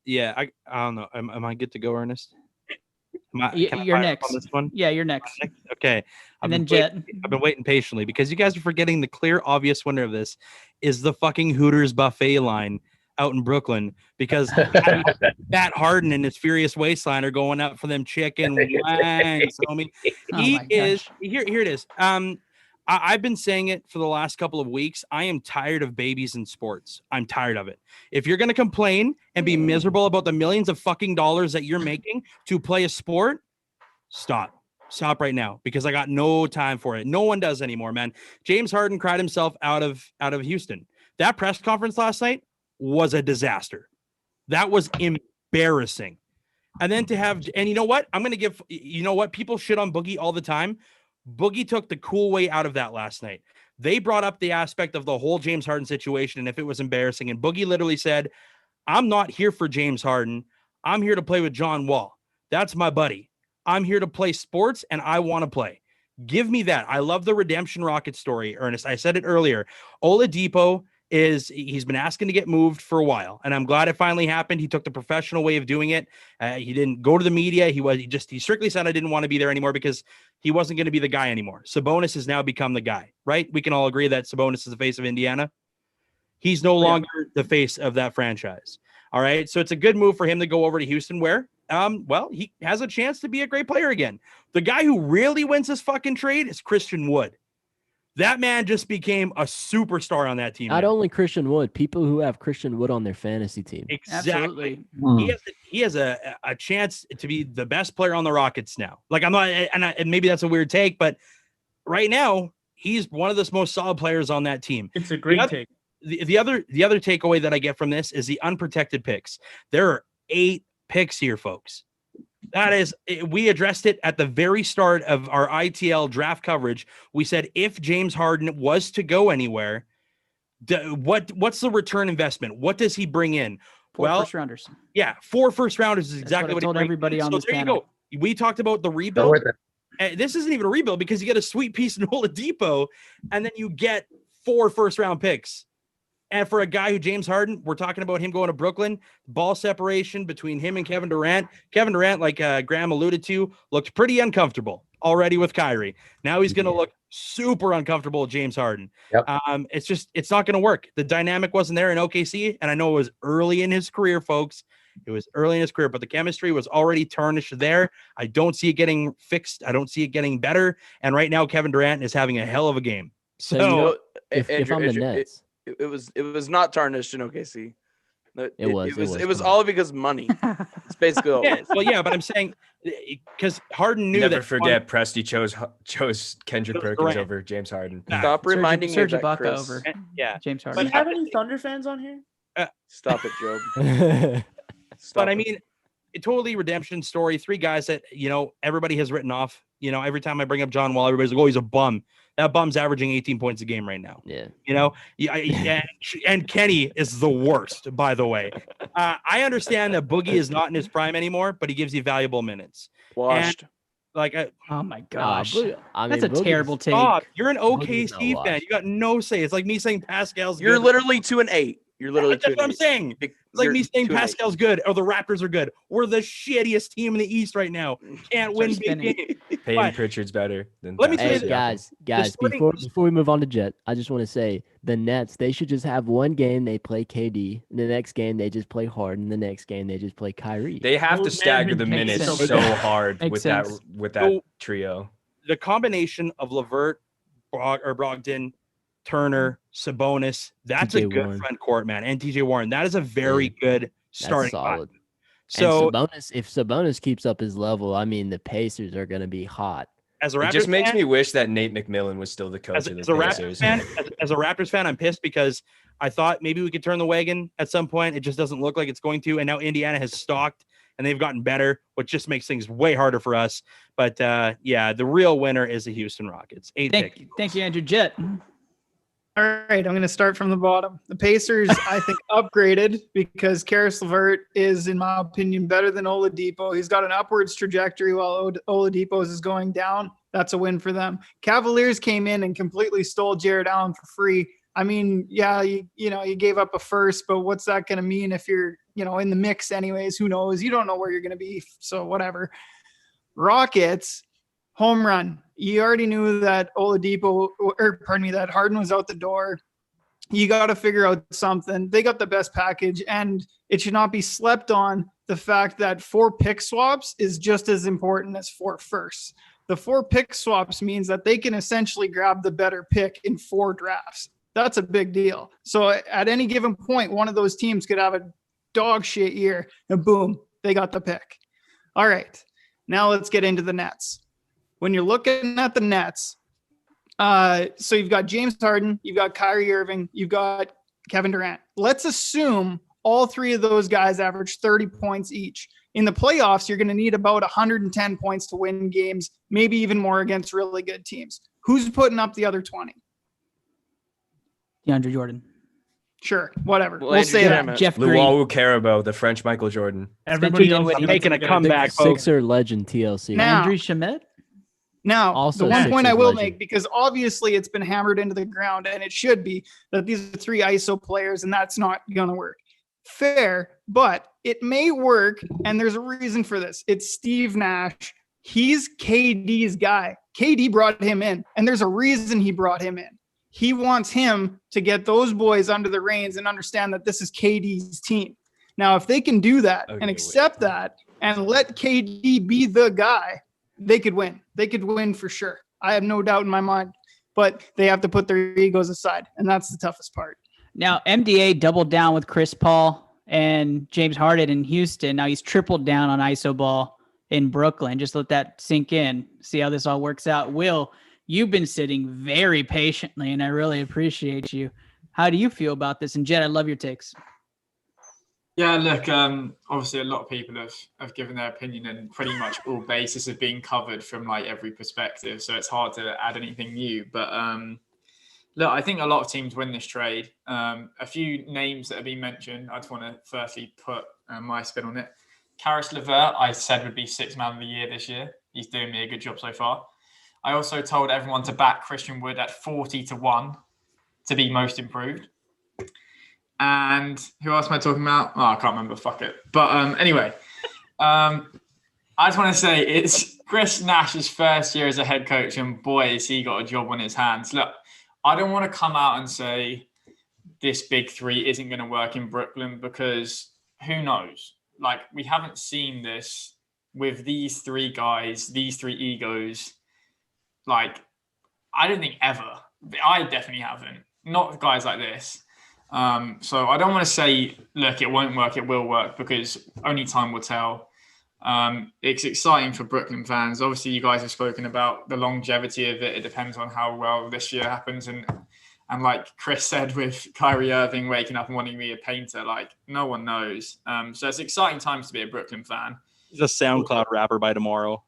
Field. I don't know. Am I good to go, Ernest? You're next. On this one? Yeah, you're next. Okay. And then Jet. I've been waiting patiently because you guys are forgetting the clear, obvious winner of this is the fucking Hooters buffet line out in Brooklyn because Matt Harden and his Furious Waistline are going out for them chicken wings. Homie. He is here. Here it is. I've been saying it for the last couple of weeks. I am tired of babies in sports. I'm tired of it. If you're going to complain and be miserable about the millions of fucking dollars that you're making to play a sport, stop right now because I got no time for it. No one does anymore, man. James Harden cried himself out of Houston. That press conference last night was a disaster. That was embarrassing. And then and you know what? People shit on Boogie all the time. Boogie took the cool way out of that last night. They brought up the aspect of the whole James Harden situation and if it was embarrassing. And Boogie literally said, I'm not here for James Harden. I'm here to play with John Wall. That's my buddy. I'm here to play sports and I want to play. Give me that. I love the redemption rocket story, Ernest. I said it earlier. Oladipo he's been asking to get moved for a while, and I'm glad it finally happened. He took the professional way of doing it. He didn't go to the media. He strictly said I didn't want to be there anymore because he wasn't going to be the guy anymore. Sabonis has now become the guy, right? We can all agree that Sabonis is the face of Indiana. He's no longer the face of that franchise. All right. So it's a good move for him to go over to Houston where, he has a chance to be a great player again. The guy who really wins this fucking trade is Christian Wood. That man just became a superstar on that team. Not only Christian Wood, people who have Christian Wood on their fantasy team. Exactly. He has a chance to be the best player on the Rockets now. Like I'm not, and maybe that's a weird take, but right now he's one of the most solid players on that team. It's a great take. The other takeaway that I get from this is the unprotected picks. There are 8 picks here, folks. That is, we addressed it at the very start of our ITL draft coverage. We said if James Harden was to go anywhere, what's the return investment? What does he bring in? 4 first rounders. Yeah, 4 first rounders is exactly what I told everybody on this there panel. You go. We talked about the rebuild. This isn't even a rebuild because you get a sweet piece in Oladipo, and then you get 4 first-round picks. And for a guy who James Harden, we're talking about him going to Brooklyn, ball separation between him and Kevin Durant. Kevin Durant, like Graham alluded to, looked pretty uncomfortable already with Kyrie. Now he's going to look super uncomfortable with James Harden. Yep. It's not going to work. The dynamic wasn't there in OKC, and I know it was early in his career, folks. It was early in his career, but the chemistry was already tarnished there. I don't see it getting fixed. I don't see it getting better. And right now, Kevin Durant is having a hell of a game. So if I'm the Nets. It was not tarnished in OKC. It was all because money. It's basically all. But I'm saying because Harden knew Never forget, Presti chose Kendrick Perkins over James Harden. Stop reminding me of that, Ibaka Chris. over Do James you Harden. have any Thunder fans on here? Stop it, Job. But I mean, a totally redemption story. 3 guys that everybody has written off. Every time I bring up John Wall, everybody's like, "Oh, he's a bum." That bum's averaging 18 points a game right now. Yeah. And Kenny is the worst, by the way. I understand that Boogie is not in his prime anymore, but he gives you valuable minutes. Washed. Oh my gosh, I that's mean, a terrible take. Stop. You're an Boogie's not OKC fan. washed. You got no say. It's like me saying Pascal's. You're good. literally 2-8. You're literally That's what I'm 2-8. saying. It's like You're me saying 2-8. Pascal's good or the Raptors are good. We're the shittiest team in the East right now. Can't win big games. Peyton But Pritchard's better than let me Pascal say Hey this. guys, before we move on to Jet, I just want to say the Nets, they should just have one game they play KD, the next game they just play Harden, the next game they just play Kyrie. They have to Load stagger the management minutes takes so over. hard Makes with sense. that So- trio. The combination of LeVert, Brogdon, Turner, Sabonis, that's a TJ good Warren. front court, man. And TJ Warren, that is a very good That's starting solid. five. So and if Sabonis keeps up his level, I mean, the Pacers are going to be hot. as a It Raptors just makes fan, me wish that Nate McMillan was still the coach as of the a Raptors Pacers. fan, as a Raptors fan, I'm pissed because I thought maybe we could turn the wagon at some point. It just doesn't look like it's going to. And now Indiana has stalked and they've gotten better, which just makes things way harder for us. But yeah, the real winner is the Houston Rockets. Thank you, Andrew. Jet. All right, I'm going to start from the bottom. The Pacers, I think, upgraded because Karis LeVert is, in my opinion, better than Oladipo. He's got an upwards trajectory while Oladipo's is going down. That's a win for them. Cavaliers came in and completely stole Jared Allen for free. I mean, yeah, you gave up a first, but what's that going to mean if you're, in the mix anyways? Who knows? You don't know where you're going to be, so whatever. Rockets, home run. You already knew that that Harden was out the door. You got to figure out something. They got the best package, and it should not be slept on the fact that 4 pick swaps is just as important as 4 firsts. The 4 pick swaps means that they can essentially grab the better pick in 4 drafts. That's a big deal. So at any given point, one of those teams could have a dog shit year, and boom, they got the pick. All right, now let's get into the Nets. When you're looking at the Nets, so you've got James Harden, you've got Kyrie Irving, you've got Kevin Durant. Let's assume all 3 of those guys average 30 points each. In the playoffs, you're going to need about 110 points to win games, maybe even more against really good teams. Who's putting up the other 20? DeAndre Jordan. Sure, whatever. Well, We'll say Andrew that. Jeff Green. Luau Carabo, the French Michael Jordan. Everybody else Dinwiddie. is Making a good. comeback, folks. Sixer legend TLC. Now- Andrew Shamet. Now, Also the one point I Sixers will legend. make, because obviously it's been hammered into the ground, and it should be, that these are 3 ISO players, and that's not going to work. Fair, but it may work, and there's a reason for this. It's Steve Nash. He's KD's guy. KD brought him in, and there's a reason he brought him in. He wants him to get those boys under the reins and understand that this is KD's team. Now, if they can do that and accept that and let KD be the guy, they could win. They could win for sure. I have no doubt in my mind, but they have to put their egos aside, and that's the toughest part. Now, MDA doubled down with Chris Paul and James Harden in Houston. Now he's tripled down on ISO ball in Brooklyn. Just let that sink in. See how this all works out. Will, you've been sitting very patiently, and I really appreciate you. How do you feel about this? And Jed, I love your takes. Yeah, look, obviously a lot of people have given their opinion, and pretty much all bases have been covered from like every perspective. So it's hard to add anything new. But look, I think a lot of teams win this trade. A few names that have been mentioned, I just want to firstly put my spin on it. Karis LeVert, I said would be 6th man of the year this year. He's doing me a good job so far. I also told everyone to back Christian Wood at 40-1 to be most improved. And who else am I talking about? Oh, I can't remember. Fuck it. But anyway, I just want to say it's Chris Nash's first year as a head coach, and boy, has he got a job on his hands. Look, I don't want to come out and say this big 3 isn't going to work in Brooklyn, because who knows? Like, we haven't seen this with these 3 guys, these 3 egos. Like, I don't think ever. I definitely haven't. Not guys like this. So I don't want to say, look, it won't work, it will work, because only time will tell. It's exciting for Brooklyn fans. Obviously, you guys have spoken about the longevity of it. It depends on how well this year happens. And like Chris said, with Kyrie Irving waking up and wanting to be a painter, like, no one knows. So it's exciting times to be a Brooklyn fan. He's a SoundCloud rapper by tomorrow.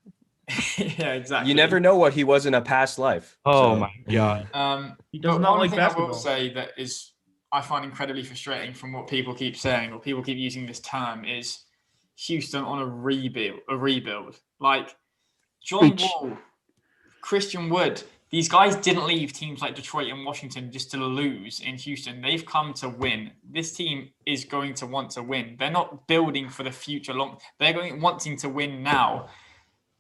Yeah, exactly. You never know what he was in a past life. Oh so. my God. He does but not one like thing I basketball. will say that is I find incredibly frustrating from what people keep saying, or people keep using this term, is Houston on a rebuild. Like John Wall, Christian Wood, these guys didn't leave teams like Detroit and Washington just to lose in Houston. They've come to win. This team is going to want to win. They're not building for the future long. They're wanting to win now.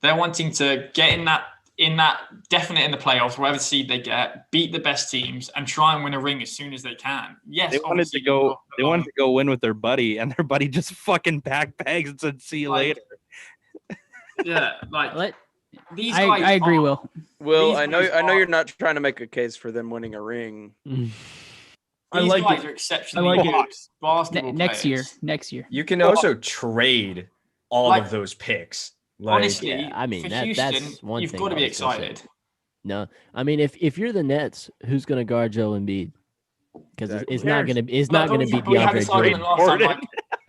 They're wanting to get in that definite in the playoffs, whatever seed they get, beat the best teams, and try and win a ring as soon as they can. Yes, They wanted to go. They wanted to go win with their buddy, and their buddy just fucking packed bags and said, "See you later." Yeah, like these I guys. agree, Will. Will, These I know guys you're not trying to make a case for them winning a ring. These like guys it. are exceptionally I good like basketball Next year. players. Next year. You can also trade all Like, of those picks. Like, Honestly, Yeah, I mean for that's Houston, one you've thing. got to I be was gonna say. excited. No, I mean if you're the Nets, who's going to guard Joe Embiid? Because it's not going to But be we had this DeAndre argument Jordan. last time.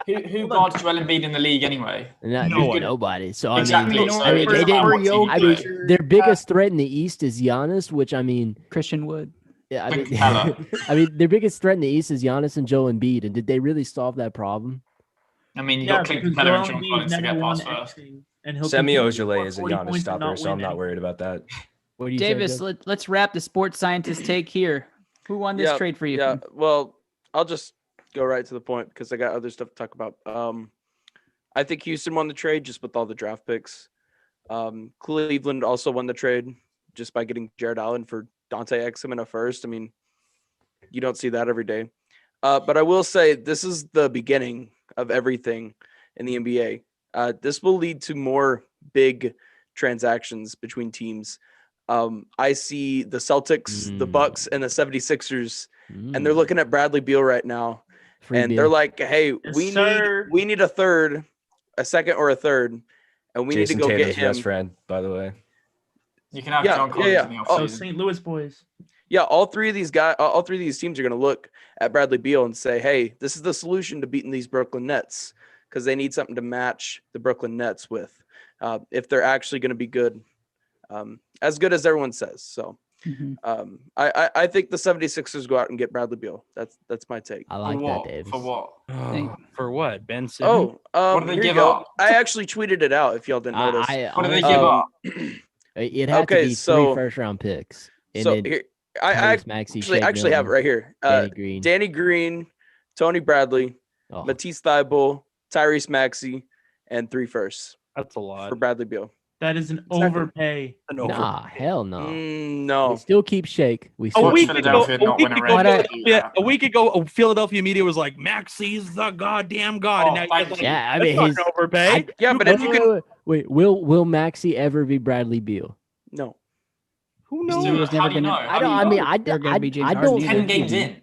Like, who guards Joel Embiid in the league anyway? Nobody. So Exactly. I mean, So I mean, it they doesn't matter what didn't. team I you mean, play. their biggest threat in the East is Giannis, which I mean, Christian Wood. yeah, I mean, Capella. I mean, their biggest threat in the East is Giannis and Joe Embiid. And did they really solve that problem? I mean, you Yeah, got Clint because Capella and Joel John Embiid Collins to never get won past first. anything, and he'll Semi continue to Ojale score is a 40 Giannis points and stopper, not so I'm win not anything. worried about that. What do you Davis, say, let's wrap the sports scientist take here. Who won this trade for you? Yeah, well, I'll just go right to the point because I got other stuff to talk about. I think Houston won the trade just with all the draft picks. Cleveland also won the trade just by getting Jared Allen for Dante Exum in a first. I mean, you don't see that every day. But I will say this is the beginning of everything in the NBA. This will lead to more big transactions between teams. I see the Celtics, the Bucks, and the 76ers, and they're looking at Bradley Beal right now. They're like, hey, we need a third, a second or a third, and we Jason need to go Tatum's get him. best friend, by the way. You can have John Collins in the Oh, offseason. St. Louis boys. Yeah, all three of these teams are going to look at Bradley Beal and say, hey, this is the solution to beating these Brooklyn Nets because they need something to match the Brooklyn Nets with if they're actually going to be good, as good as everyone says. So I think the 76ers go out and get Bradley Beal. That's my take. I like that, Davis. For what? For what? Ben Simmons? Oh, what do they here you give go. up? I actually tweeted it out if y'all didn't notice. What do they give up? It had to be 3 first-round picks. And So then here, I Tyrese Maxey, Shake actually have it Milton, right here. Danny Green. Tony Bradley, Oh. Matisse Thybulle, Tyrese Maxey, and 3 firsts. That's a lot for Bradley Beal. That is an Exactly. overpay. Nah, hell no. No. We still keep Shake. We A still week keep ago, Shake. Philadelphia media was like, Maxey's the goddamn god. And now you're like, Yeah, I that's mean, not his an overpay. Wait, will Maxey ever be Bradley Beal? No. Who He knows? was never going to. I don't. I mean, I They're don't. gonna be James I Harden don't either. think 10 games in.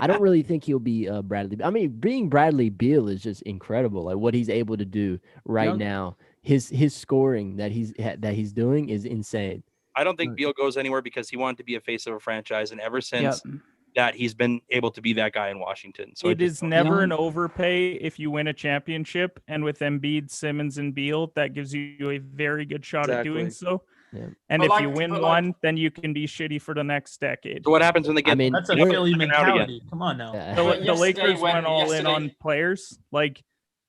I don't really think he'll be Bradley. I mean, being Bradley Beal is just incredible. Like what he's able to do right now. His scoring that he's doing is insane. I don't think Beal goes anywhere because he wanted to be a face of a franchise, and ever since that, he's been able to be that guy in Washington. So It is never an overpay if you win a championship, and with Embiid, Simmons, and Beal, that gives you a very good shot at doing so. Yeah. And But if you win one, then you can be shitty for the next decade. So what happens when they get? That's a get Philly second round again? mentality. Come on now. The Yesterday Lakers when- went all in yesterday- on players. Like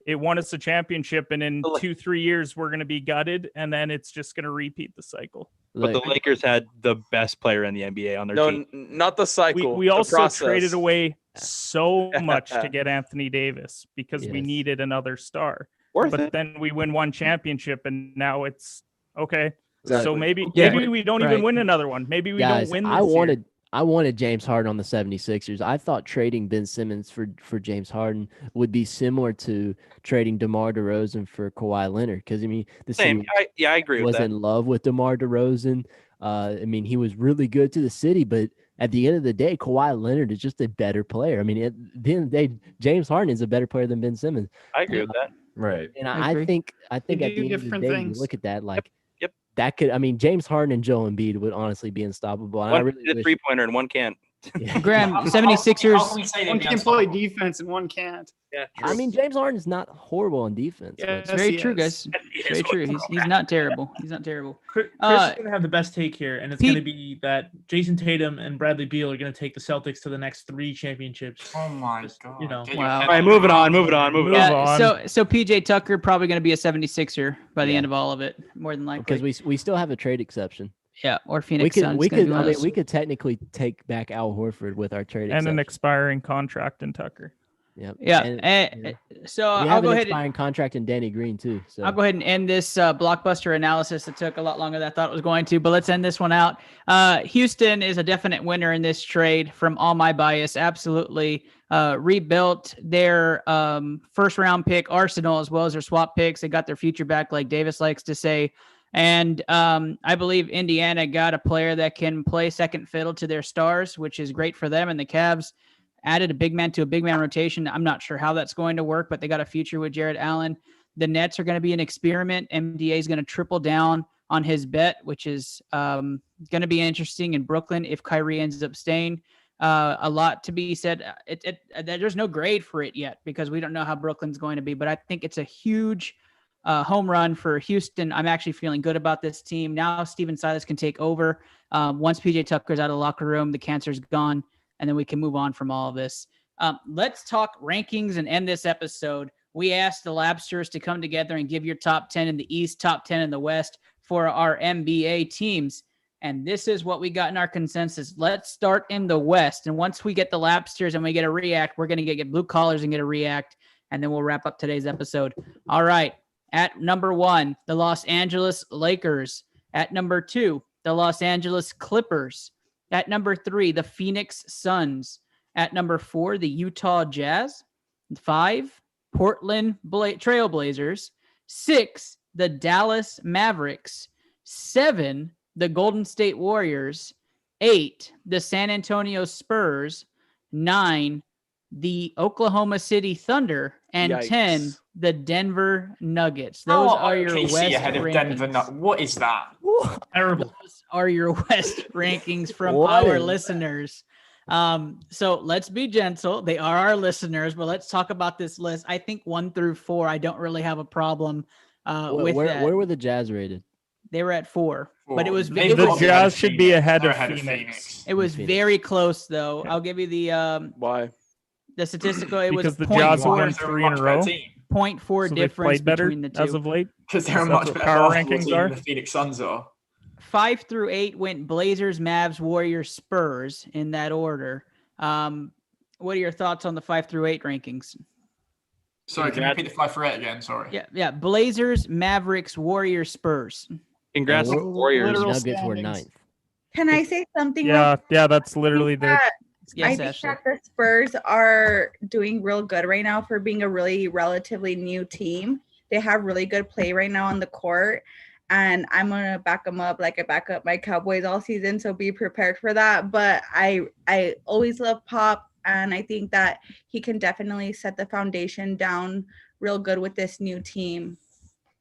it won us a championship, and in 2-3 years we're going to be gutted, and then it's just going to repeat the cycle. But the Lakers had the best player in the NBA on their team. Not the cycle. We the also process. traded away so much to get Anthony Davis because we Yes. needed another star. Worth But it. then we win one championship, and now it's okay. Exactly. So maybe Yeah. we don't Right. even win another one. Maybe we Guys, don't win this I wanted James Harden on the 76ers. I thought trading Ben Simmons for James Harden would be similar to trading DeMar DeRozan for Kawhi Leonard. Because I mean, the Same. city I agree with was that. in love with DeMar DeRozan. I mean, he was really good to the city, but at the end of the day, Kawhi Leonard is just a better player. I mean, at the end of the day, James Harden is a better player than Ben Simmons. I agree with that. Right. And I agree. I think They at the do end of the different day, things. you look at that like Yep. that could. I mean, James Harden and Joel Embiid would honestly be unstoppable. And I One really did a wish. 3-pointer and one can't. Graham, How can 76ers. we say One they'd be can play unstoppable? defense and one can't. Yeah. I mean, James Harden is not horrible on defense. but- Yes, Very he true, is. guys. Yes, Very true. He's not terrible. He's not terrible. Chris Uh, is going to have the best take here, and it's Pete- going to be that Jason Tatum and Bradley Beal are going to take the Celtics to the next 3 championships. Oh my god. You know. Get your Wow. head All right, out moving of on, the moving on, moving on. Yeah, on. so PJ Tucker probably going to be a 76er by the Yeah. end of all of it, more than likely. because we still have a trade exception. Yeah, or Phoenix We could, Suns. we gonna be could, one I of mean, those. we could technically take back Al Horford with our trade And an exception. expiring contract in Tucker. Yep. Yeah. And So we I'll have go an ahead. expiring contract in Danny Green too. So I'll go ahead and end this blockbuster analysis. It took a lot longer than I thought it was going to, but let's end this one out. Houston is a definite winner in this trade from all my bias. Absolutely rebuilt their first round pick arsenal as well as their swap picks. They got their future back, like Davis likes to say. And I believe Indiana got a player that can play second fiddle to their stars, which is great for them. And the Cavs added a big man to a big man rotation. I'm not sure how that's going to work, but they got a future with Jared Allen. The Nets are going to be an experiment. MDA is going to triple down on his bet, which is going to be interesting in Brooklyn if Kyrie ends up staying. A lot to be said. There's no grade for it yet because we don't know how Brooklyn's going to be, but I think it's a huge home run for Houston. I'm actually feeling good about this team. Now Steven Silas can take over. Once PJ Tucker's out of the locker room, the cancer's gone, and then we can move on from all of this. Let's talk rankings and end this episode. We asked the Labsters to come together and give your top 10 in the East, top 10 in the West for our NBA teams. And this is what we got in our consensus. Let's start in the West. And once we get the Labsters and we get a react, we're going to get blue collars and get a react. And then we'll wrap up today's episode. All right. At number 1, the Los Angeles Lakers. At number 2, the Los Angeles Clippers. At number 3, the Phoenix Suns. At number 4, the Utah Jazz. 5, Portland Trailblazers. 6, the Dallas Mavericks. 7, the Golden State Warriors. 8, the San Antonio Spurs. 9, the Oklahoma City Thunder. And Yikes. 10, the Denver Nuggets. Those are your OKC West ahead of rankings. Denver. What is that? Terrible. Those are your West rankings from What our is listeners. So let's be gentle. They are our listeners, but let's talk about this list. I think 1 through 4, I don't really have a problem with that. where were the Jazz rated? They were at 4, but it was The Jazz should be ahead of Phoenix. It was very close, though. I'll give you the why the statistical. It Because was the Jazz have 0.4 won 3 in a row. 0.4 So they difference played better between the two. as of late. Because they're a That's much what better power basketball rankings team are. than the Phoenix Suns are. 5 through 8 went Blazers, Mavs, Warriors, Spurs in that order. What are your thoughts on the 5 through 8 rankings? Sorry, can you repeat the 5 for 8 again? Sorry. Yeah. Blazers, Mavericks, Warriors, Spurs. Congrats to the Warriors. Nuggets were 9th. Can I say something? Yeah, that's literally the. I think that the Spurs are doing real good right now for being a really relatively new team. They have really good play right now on the court, and I'm gonna back them up like I back up my Cowboys all season. So be prepared for that. But I always love Pop, and I think that he can definitely set the foundation down real good with this new team.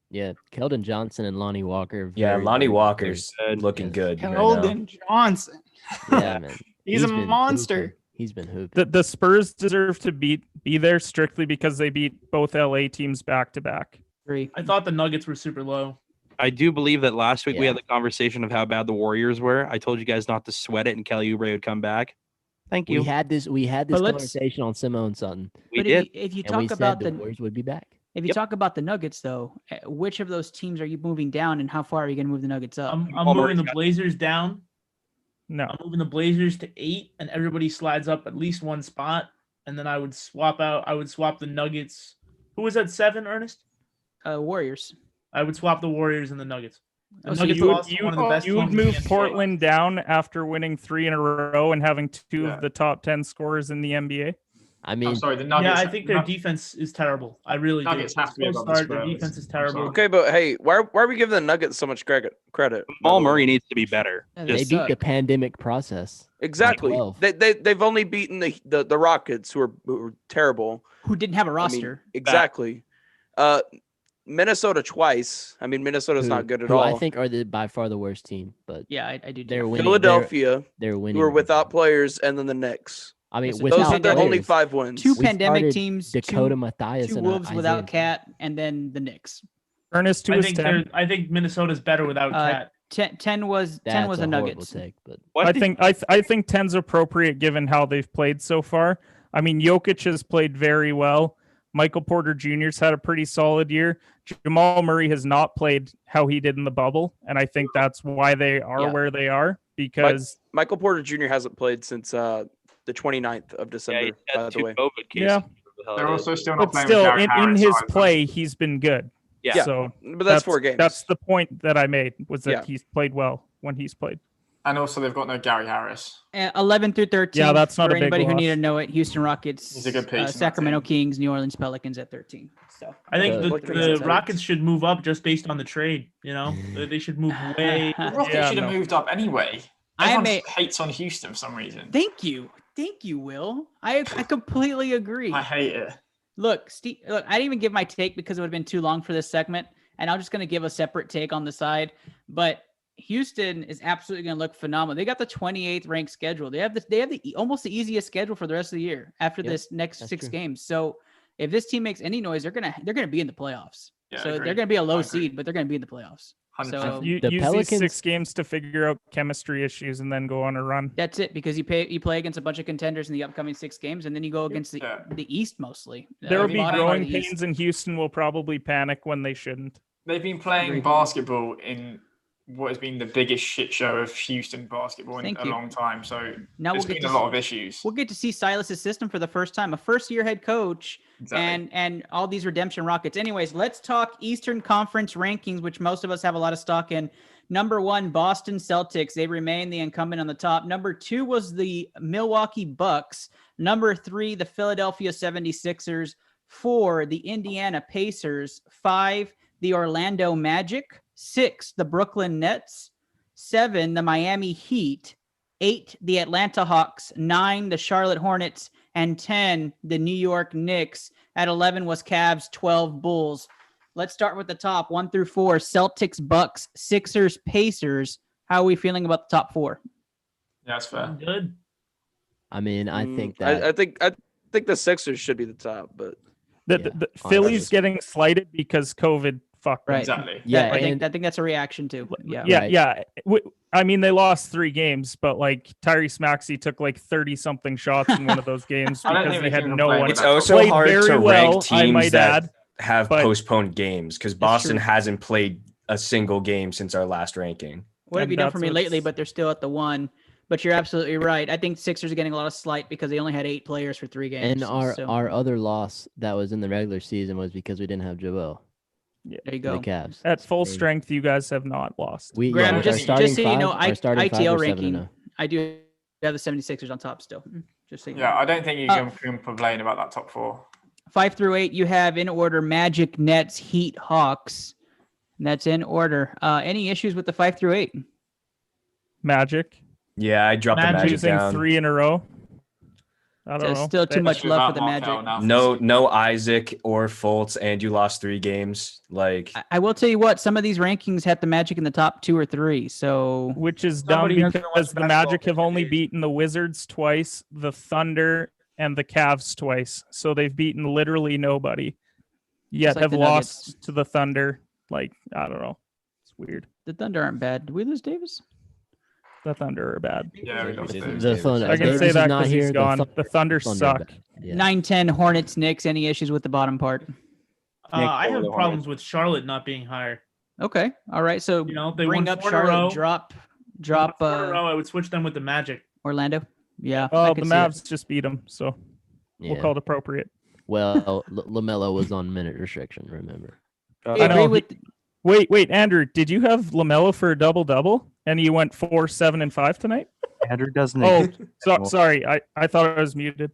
Yeah, Keldon Johnson and Lonnie Walker. Yeah, very, Lonnie very Walker's good. looking good. right now. Keldon Johnson. Yeah, man. He's a been monster. hooping. He's been hooping. The Spurs deserve to be there strictly because they beat both LA teams back to back. I thought the Nuggets were super low. I do believe that last week we Yeah. had the conversation of how bad the Warriors were. I told you guys not to sweat it, and Kelly Oubre would come back. Thank you. We had this But let's- conversation on Simone Sutton. We But did. if you And we talk said about the the Warriors would be back. If you talk about the Nuggets, though, which of those teams are you moving down, and how far are you going to move the Nuggets up? I'm moving the Blazers down. No. I'm moving the Blazers to 8, and everybody slides up at least one spot. And then I would swap the Nuggets. Who was at 7, Ernest? Warriors. I would swap the Warriors and the Nuggets. The Oh, so Nuggets you would- lost to one of the best You would teams in the move NBA. Portland down after winning 3 in a row and having 2 of the top 10 scorers in the NBA. I mean, I'm sorry, the Nuggets. Yeah, I think their defense is terrible. I really Nuggets do. have to be above the Start, their Spurs. defense is I'm terrible. Okay, but hey, why are we giving the Nuggets so much credit? Jamal Murray needs to be better. Yeah, they beat the pandemic process. by Exactly. 12. They've only beaten the Rockets, who are terrible. Who didn't have a I mean, roster. exactly. Minnesota twice. I mean, Minnesota's not good at who all. I think are by far the worst team, but Yeah, I do. they're winning. Philadelphia, they're winning. who are without players, and then the Knicks. I mean, Those without Those are their players, only 5 wins. Two we pandemic started teams, Dakota two, Mathias two and Wolves Isaiah. without Cat, and then the Knicks. Ernest, who I was think 10? I think Minnesota's better without Cat. 10 was That's the a horrible Nuggets. take, but I think 10's appropriate given how they've played so far. I mean, Jokic has played very well. Michael Porter Jr.'s had a pretty solid year. Jamal Murray has not played how he did in the bubble, and I think that's why they are where they are, because Michael Porter Jr. hasn't played since the 29th of December, by the way. COVID cases. Yeah. They're also still not but playing still, with Gary in Harris his either. play, he's been good. Yeah. So but that's 4 games. That's the point that I made, was that Yeah. he's played well when he's played. And also, they've got no Gary Harris. 11 through 13. Yeah, that's not for a big anybody who loss. need to know it. Houston Rockets, He's a good piece in that Sacramento Kings, New Orleans Pelicans at 13. So I think the the Rockets should move up just based on the trade. You know, they should move way. The Rockets should have moved up anyway. I Everyone hates on Houston for some reason. Thank you, Will. I completely agree. I hate it. Look, Steve. Look, I didn't even give my take because it would have been too long for this segment, and I'm just going to give a separate take on the side. But Houston is absolutely going to look phenomenal. They got the 28th ranked schedule. They have the almost the easiest schedule for the rest of the year after this next 6 games. So if this team makes any noise, they're gonna be in the playoffs. Yeah, so they're gonna be a low seed, but they're gonna be in the playoffs. So You use these 6 games to figure out chemistry issues and then go on a run. that's it, because you play against a bunch of contenders in the upcoming 6 games, and then you go against the East mostly. There will be bottom part growing of the East. pains, and Houston will probably panic when they shouldn't. They've been playing basketball in what has been the biggest shit show of Houston basketball in a long time. So Now there's been a lot of issues. We'll get to see Silas's system for the first time, a first-year head coach, and all these redemption Rockets. Anyways, let's talk Eastern Conference rankings, which most of us have a lot of stock in. Number 1, Boston Celtics. They remain the incumbent on the top. Number 2 was the Milwaukee Bucks. Number 3, the Philadelphia 76ers. 4, the Indiana Pacers. 5, the Orlando Magic. 6, the Brooklyn Nets. 7, the Miami Heat. 8, the Atlanta Hawks. 9, the Charlotte Hornets. And 10, the New York Knicks. At 11 was Cavs. 12, Bulls. Let's start with the top 1 through 4. Celtics, Bucks, Sixers, Pacers. How are we feeling about the top 4? Yeah, that's fair. Good. I mean, I think that I think the Sixers should be the top, but the Philly's getting slighted because COVID fucked them. Right. Exactly. Yeah, I think that's a reaction too. Yeah. I mean, they lost 3 games, but like Tyrese Maxey took like 30-something shots in one of those games I don't because think they they had can no play one. with It's also Played hard very to well, rank I teams might that add, have but- postponed games because Boston true. hasn't played a single game since our last ranking. What have And you done for that's me lately? what's- But they're still at the 1. But you're absolutely right. I think Sixers are getting a lot of slight because they only had 8 players for 3 games. and our So, our other loss that was in the regular season was because we didn't have Joel. there you The go. Cavs. At full I mean, strength, you guys have not lost. We Graham, with just, our starting just so you know, five, our starting five ITL were 7-0. ranking, I do have the 76ers on top still. Just so you know. Yeah, I don't think you can complain about that top 4. 5 through 8, you have in order Magic, Nets, Heat, Hawks. And that's in order. Any issues with the 5 through 8? Magic. Yeah, I dropped the Magic losing down. 3 in a row. I don't There's know. still too much love for the Magic. No Isaac or Fultz, and you lost 3 games. Like I will tell you what, some of these rankings had the Magic in the top 2 or 3. So Which is dumb Somebody has to because watch the basketball Magic have only beaten the Wizards twice, the Thunder, and the Cavs twice. So they've beaten literally nobody. Yet like have the lost to the Thunder. Like, I don't know. It's weird. the Thunder aren't bad. Did we lose Davis? The Thunder are bad. Yeah, we lost it. The Thunder. I can Davis say is that not because he's here. gone. The Thunder Thunder suck. bad. Yeah. 9-10 Hornets, Knicks. Any issues with the bottom part? I have problems with Charlotte not being higher. Okay. All right. So You know, they bring won up 4 in a row. Charlotte, drop 4 in a row, I would switch them with the Magic. Orlando. Yeah. I Oh, could the see it. Mavs just beat them, so we'll Yeah. call it appropriate. Well, LaMelo was on minute restriction. Remember? I I agree know. with Wait, Andrew, did you have LaMelo for a double-double and you went 4, 7, and 5 tonight? Andrew doesn't. Oh, exist. sorry. I thought I was muted.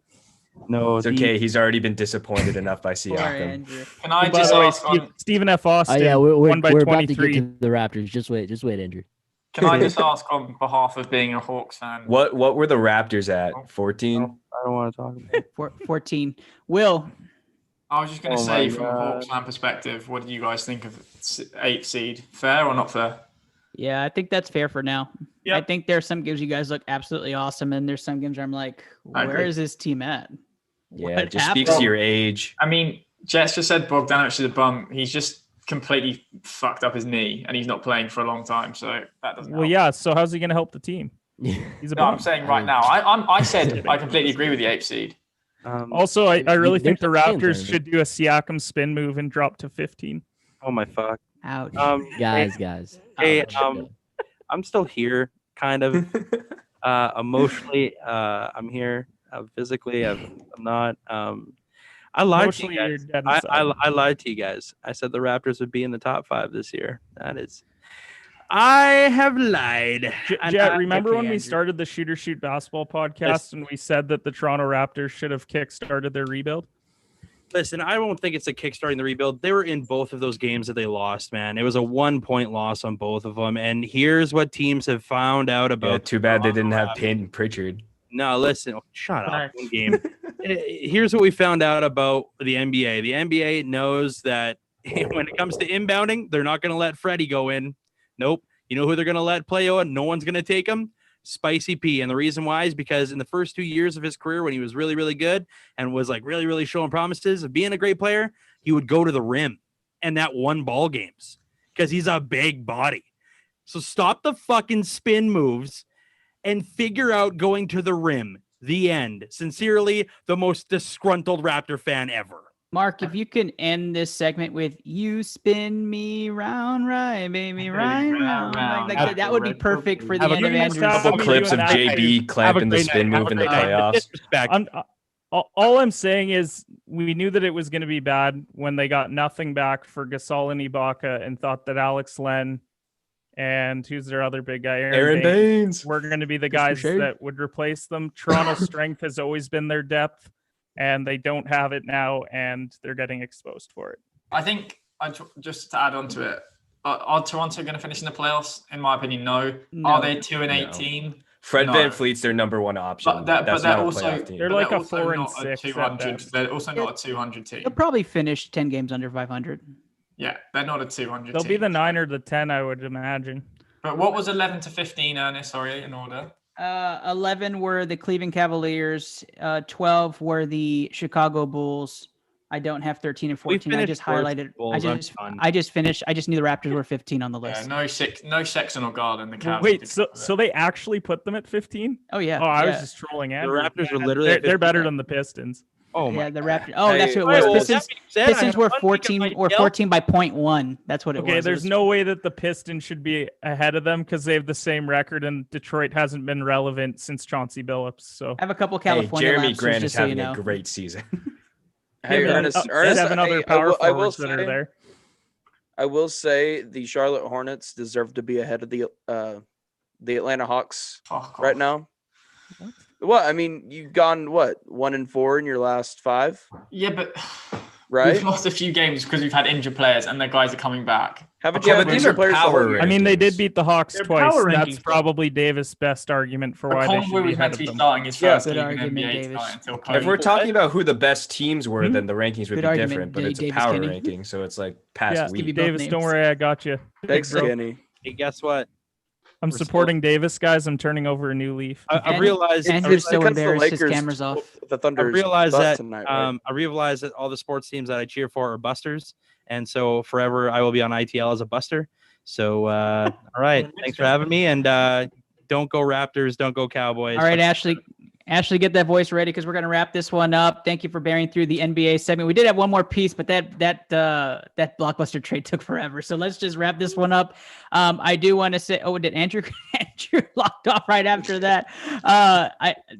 No, it's okay. He's already been disappointed enough by Siakam. Can I By just the way, ask on, Stephen F. Austin Oh yeah, we're won by about to 23. get to the Raptors. Just wait, Andrew. can I just ask on behalf of being a Hawks fan? What were the Raptors at? 14? I don't want to talk about it. 14. Will. I was just going to Oh say, my from a God. Hawks fan perspective, what do you guys think of 8th seed? Fair or not fair? Yeah, I think that's fair for now. Yep. I think there's some games you guys look absolutely awesome, and there's some games where I'm like, I where agree. is this team at? Yeah, What it just speaks happened? to your age. I mean, Jets just said Bogdanovich is a bum. He's just completely fucked up his knee, and he's not playing for a long time, so that doesn't Well, help. yeah. So how's he going to help the team? He's a No, I'm bum. saying right now. I said I completely agree with the 8th seed. Also, I really think the There's a play-in Raptors tournament. should do a Siakam spin move and drop to 15. Oh my fuck. Ouch. Guys. Hey, Ouch. I'm still here, kind of. Emotionally, I'm here. Physically, I'm not. I lied to you Emotionally, you're guys. dead I inside. lied to you guys. I said the Raptors would be in the top 5 this year. That is. I have lied. Jet, remember when we started the Shoot or Shoot basketball podcast and we said that the Toronto Raptors should have kickstarted their rebuild? Listen, I don't think it's a kickstarting the rebuild. They were in both of those games that they lost, man. It was a 1-point loss on both of them. And here's what teams have found out about. Yeah, too bad they didn't have Payton Pritchard. No, listen, shut up. One game. Here's what we found out about the NBA. The NBA knows that when it comes to inbounding, they're not going to let Freddie go in. Nope. You know who they're going to let play on? No one's going to take him. Spicy P. And the reason why is because in the first 2 years of his career, when he was really, really good and was like really, really showing promises of being a great player, he would go to the rim and that won ball games because he's a big body. So stop the fucking spin moves and figure out going to the rim. The end. Sincerely, the most disgruntled Raptor fan ever. Mark, if you can end this segment with "You spin me round, right, baby, right round," like that would be perfect for the end of Andrew's. Couple clips of JB clamping the spin move in the playoffs. All I'm saying is we knew that it was going to be bad when they got nothing back for Gasol and Ibaka and thought that Alex Len and who's their other big guy, Aaron Baines, were going to be the guys that would replace them. Toronto's strength has always been their depth, and they don't have it now, and they're getting exposed for it. I think, just to add on to it, are Toronto going to finish in the playoffs? In my opinion, no. Are they 2-8 team? Fred No. VanVleet's their number one option. But That's they're not also a playoff team. They're like a also 4 and not a 6 at 200. best. They're also not a 200 team. They'll probably finish 10 games under 500. Yeah, they're not a 200 They'll team. be the 9 or the 10, I would imagine. But what was 11 to 15, Ernest? Sorry, in order. 11 were the Cleveland Cavaliers. 12 were the Chicago Bulls. I don't have 13 and 14. I just highlighted. I just finished. I just knew the Raptors were 15 on the list. Yeah, no Sexton or Garden. The Cavs. Wait, so they actually put them at 15? Oh yeah. Oh, I was yeah. just trolling. The Andrew. Raptors are literally They're better than the Pistons. Oh yeah, my the God. Raptors. Oh, that's who it was. Pistons were 14 or 14 by 0.1. That's what it was. Okay, there's no way that the Pistons should be ahead of them because they have the same record, and Detroit hasn't been relevant since Chauncey Billups. So I have a couple California Jeremy lapses, Grant just is so you having know. a great season. Hey, Yeah, Ernest, seven other power I will forwards that are there. I will say the Charlotte Hornets deserve to be ahead of the Atlanta Hawks right now. What? I mean, you've gone 1-4 in your last 5. Yeah, but right, we've lost a few games because we've had injured players and the guys are coming back. Haven't you? But these are players. I mean, they did beat the Hawks They're twice. power That's rankings, probably Davis' best argument for why they Conway should be was ahead meant of to be them. starting his first Good game in argument, NBA Davis. tonight until If Kobe. we're talking about who the best teams were, then the rankings would Good be argument, different. But it's a Davis power Kinney. ranking, so it's like past week. Davis, don't worry, I got you. Thanks, Big bro. Kenny. Hey, guess what? I'm supporting Davis, guys. I'm turning over a new leaf. I realized Andrew's so because the embarrassed. His Lakers- camera's off. The Thunder. I realized bust that tonight, right? I realized that all the sports teams that I cheer for are busters, and so forever I will be on ITL as a buster. So all right, thanks for having me, and don't go Raptors, don't go Cowboys. All right, Ashley, get that voice ready because we're going to wrap this one up. Thank you for bearing through the NBA segment. We did have one more piece, but that Blockbuster trade took forever. So let's just wrap this one up. I do want to say, did Andrew locked off right after that?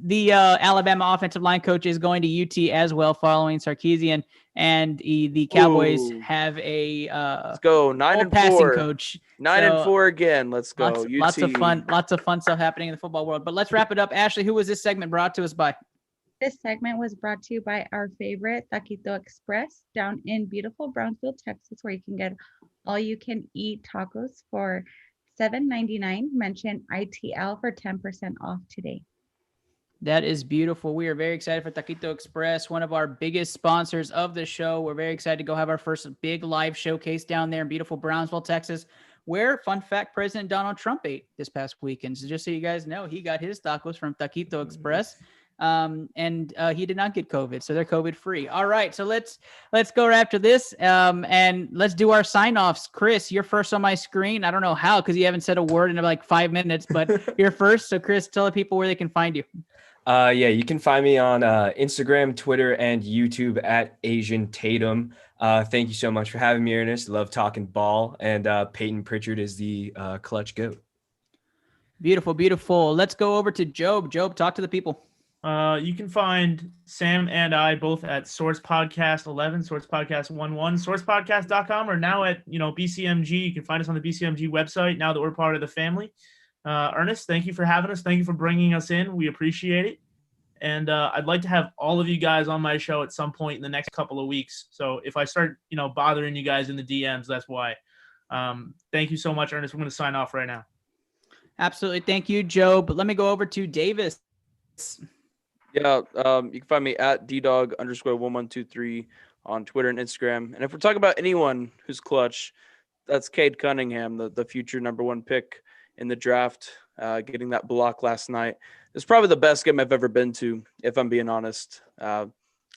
The Alabama offensive line coach is going to UT as well, following Sarkisian, and the Cowboys have a Let's go 9-4 passing coach. 9-4 again. Let's go. Lots of UT. lots of fun stuff happening in the football world. But let's wrap it up. Ashley, who was this segment brought to us by? This segment was brought to you by our favorite Taquito Express down in beautiful Brownsville, Texas, where you can get all you can eat tacos for $7.99. Mention ITL for 10% off today. That is beautiful. We are very excited for Taquito Express, one of our biggest sponsors of the show. We're very excited to go have our first big live showcase down there in beautiful Brownsville, Texas, where, fun fact, President Donald Trump ate this past weekend. So just so you guys know, he got his tacos from Taquito Express, and he did not get COVID, so they're COVID free. All right, so let's go after this, and let's do our sign-offs. Chris, you're first on my screen. I don't know how because you haven't said a word in like 5 minutes, but you're first. So Chris, tell the people where they can find you. Yeah, you can find me on Instagram, Twitter, and YouTube at Asian Tatum. Thank you so much for having me, Ernest. Love talking ball. And Peyton Pritchard is the clutch goat. Beautiful, beautiful. Let's go over to Job. Job, talk to the people. You can find Sam and I both at Source Podcast 11, Source Podcast 11, sourcepodcast.com, or now at BCMG. You can find us on the BCMG website now that we're part of the family. Ernest, thank you for having us. Thank you for bringing us in. We appreciate it. And I'd like to have all of you guys on my show at some point in the next couple of weeks. So if I start, bothering you guys in the DMs, that's why. Thank you so much, Ernest. We're going to sign off right now. Absolutely. Thank you, Joe. But let me go over to Davis. Yeah, you can find me at ddog_1123 on Twitter and Instagram. And if we're talking about anyone who's clutch, that's Cade Cunningham, the future #1 pick in the draft, getting that block last night. It's probably the best game I've ever been to, if I'm being honest.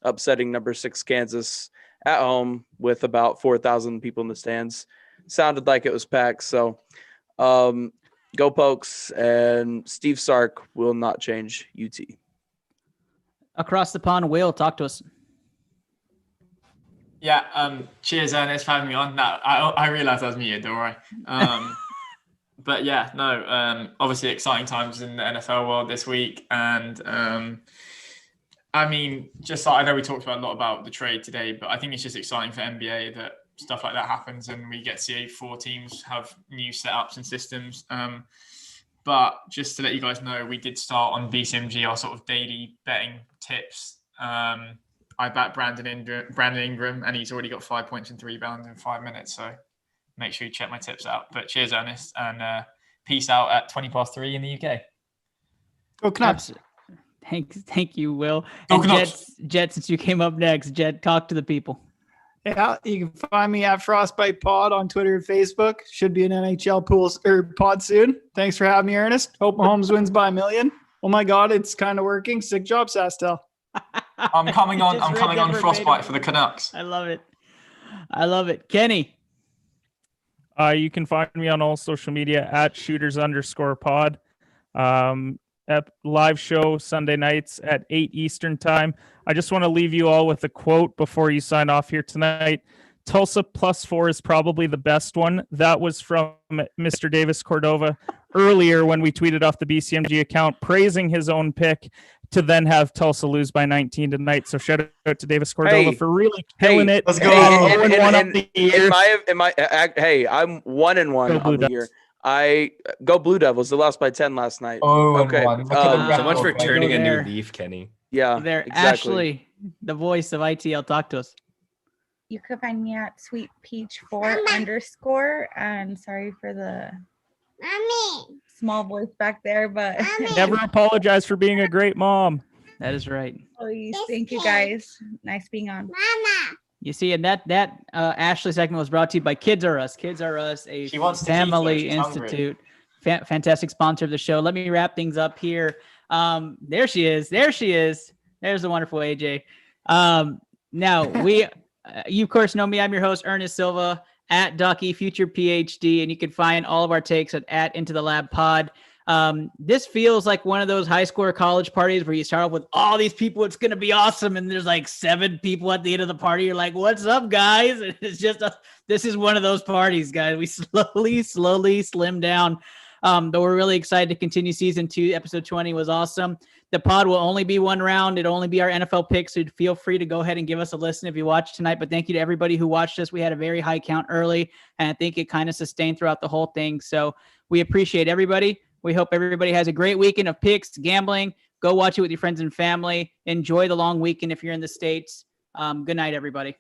Upsetting number 6 Kansas at home with about 4,000 people in the stands. Sounded like it was packed. So go Pokes, and Steve Sark will not change UT. Across the pond, Will, talk to us. Yeah, cheers, Ernest, for having me on. No, I realized I was muted, don't worry. But yeah, no, obviously exciting times in the NFL world this week. And I mean, just like, I know we talked about a lot about the trade today, but I think it's just exciting for NBA that stuff like that happens and we get to see 4 teams have new setups and systems. But just to let you guys know, we did start on BCMG, our sort of daily betting tips. I backed Brandon Ingram, and he's already got 5 points and 3 rebounds in 5 minutes. So make sure you check my tips out. But cheers, Ernest, and peace out at 3:20 in the UK. Go Canucks. Thank you, Will. And Jet, since you came up next, Jet, talk to the people. Yeah, you can find me at Frostbite Pod on Twitter and Facebook. Should be an NHL pod soon. Thanks for having me, Ernest. Hope Mahomes wins by 1 million. Oh my God, it's kind of working. Sick job, Sastel. I'm coming on Frostbite for the Canucks. I love it. Kenny. You can find me on all social media at shooters_pod. At live show Sunday nights at 8 Eastern time. I just want to leave you all with a quote before you sign off here tonight. Tulsa +4 is probably the best one. That was from Mr. Davis Cordova earlier when we tweeted off the BCMG account praising his own pick to then have Tulsa lose by 19 tonight. So shout out to Davis Cordova for really killing it. Let's go. I'm 1-1 on the year. I go Blue Devils. They lost by 10 last night. Okay. So much for turning a new leaf, Kenny. Yeah, there, exactly. Ashley, the voice of ITL, talk to us. You can find me at Sweet Peach 4_. And sorry for the small voice back there, but never apologize for being a great mom. That is right. Please, thank you guys. Nice being on. You see, and that Ashley segment was brought to you by Kids R Us. Kids R Us, a family institute. Fantastic sponsor of the show. Let me wrap things up here. There she is. There's the wonderful AJ. Now you of course know me. I'm your host, Ernest Silva, at Ducky Future PhD, and you can find all of our takes at Into the Lab Pod. This feels like one of those high school college parties where you start off with all these people. It's going to be awesome. And there's like 7 people at the end of the party. You're like, what's up, guys? And it's just, this is one of those parties, guys. We slowly slim down. But we're really excited to continue season 2. Episode 20 was awesome. The pod will only be 1 round. It'll only be our NFL picks. So feel free to go ahead and give us a listen if you watch tonight. But thank you to everybody who watched us. We had a very high count early, and I think it kind of sustained throughout the whole thing. So we appreciate everybody. We hope everybody has a great weekend of picks, gambling. Go watch it with your friends and family. Enjoy the long weekend if you're in the States. Good night, everybody.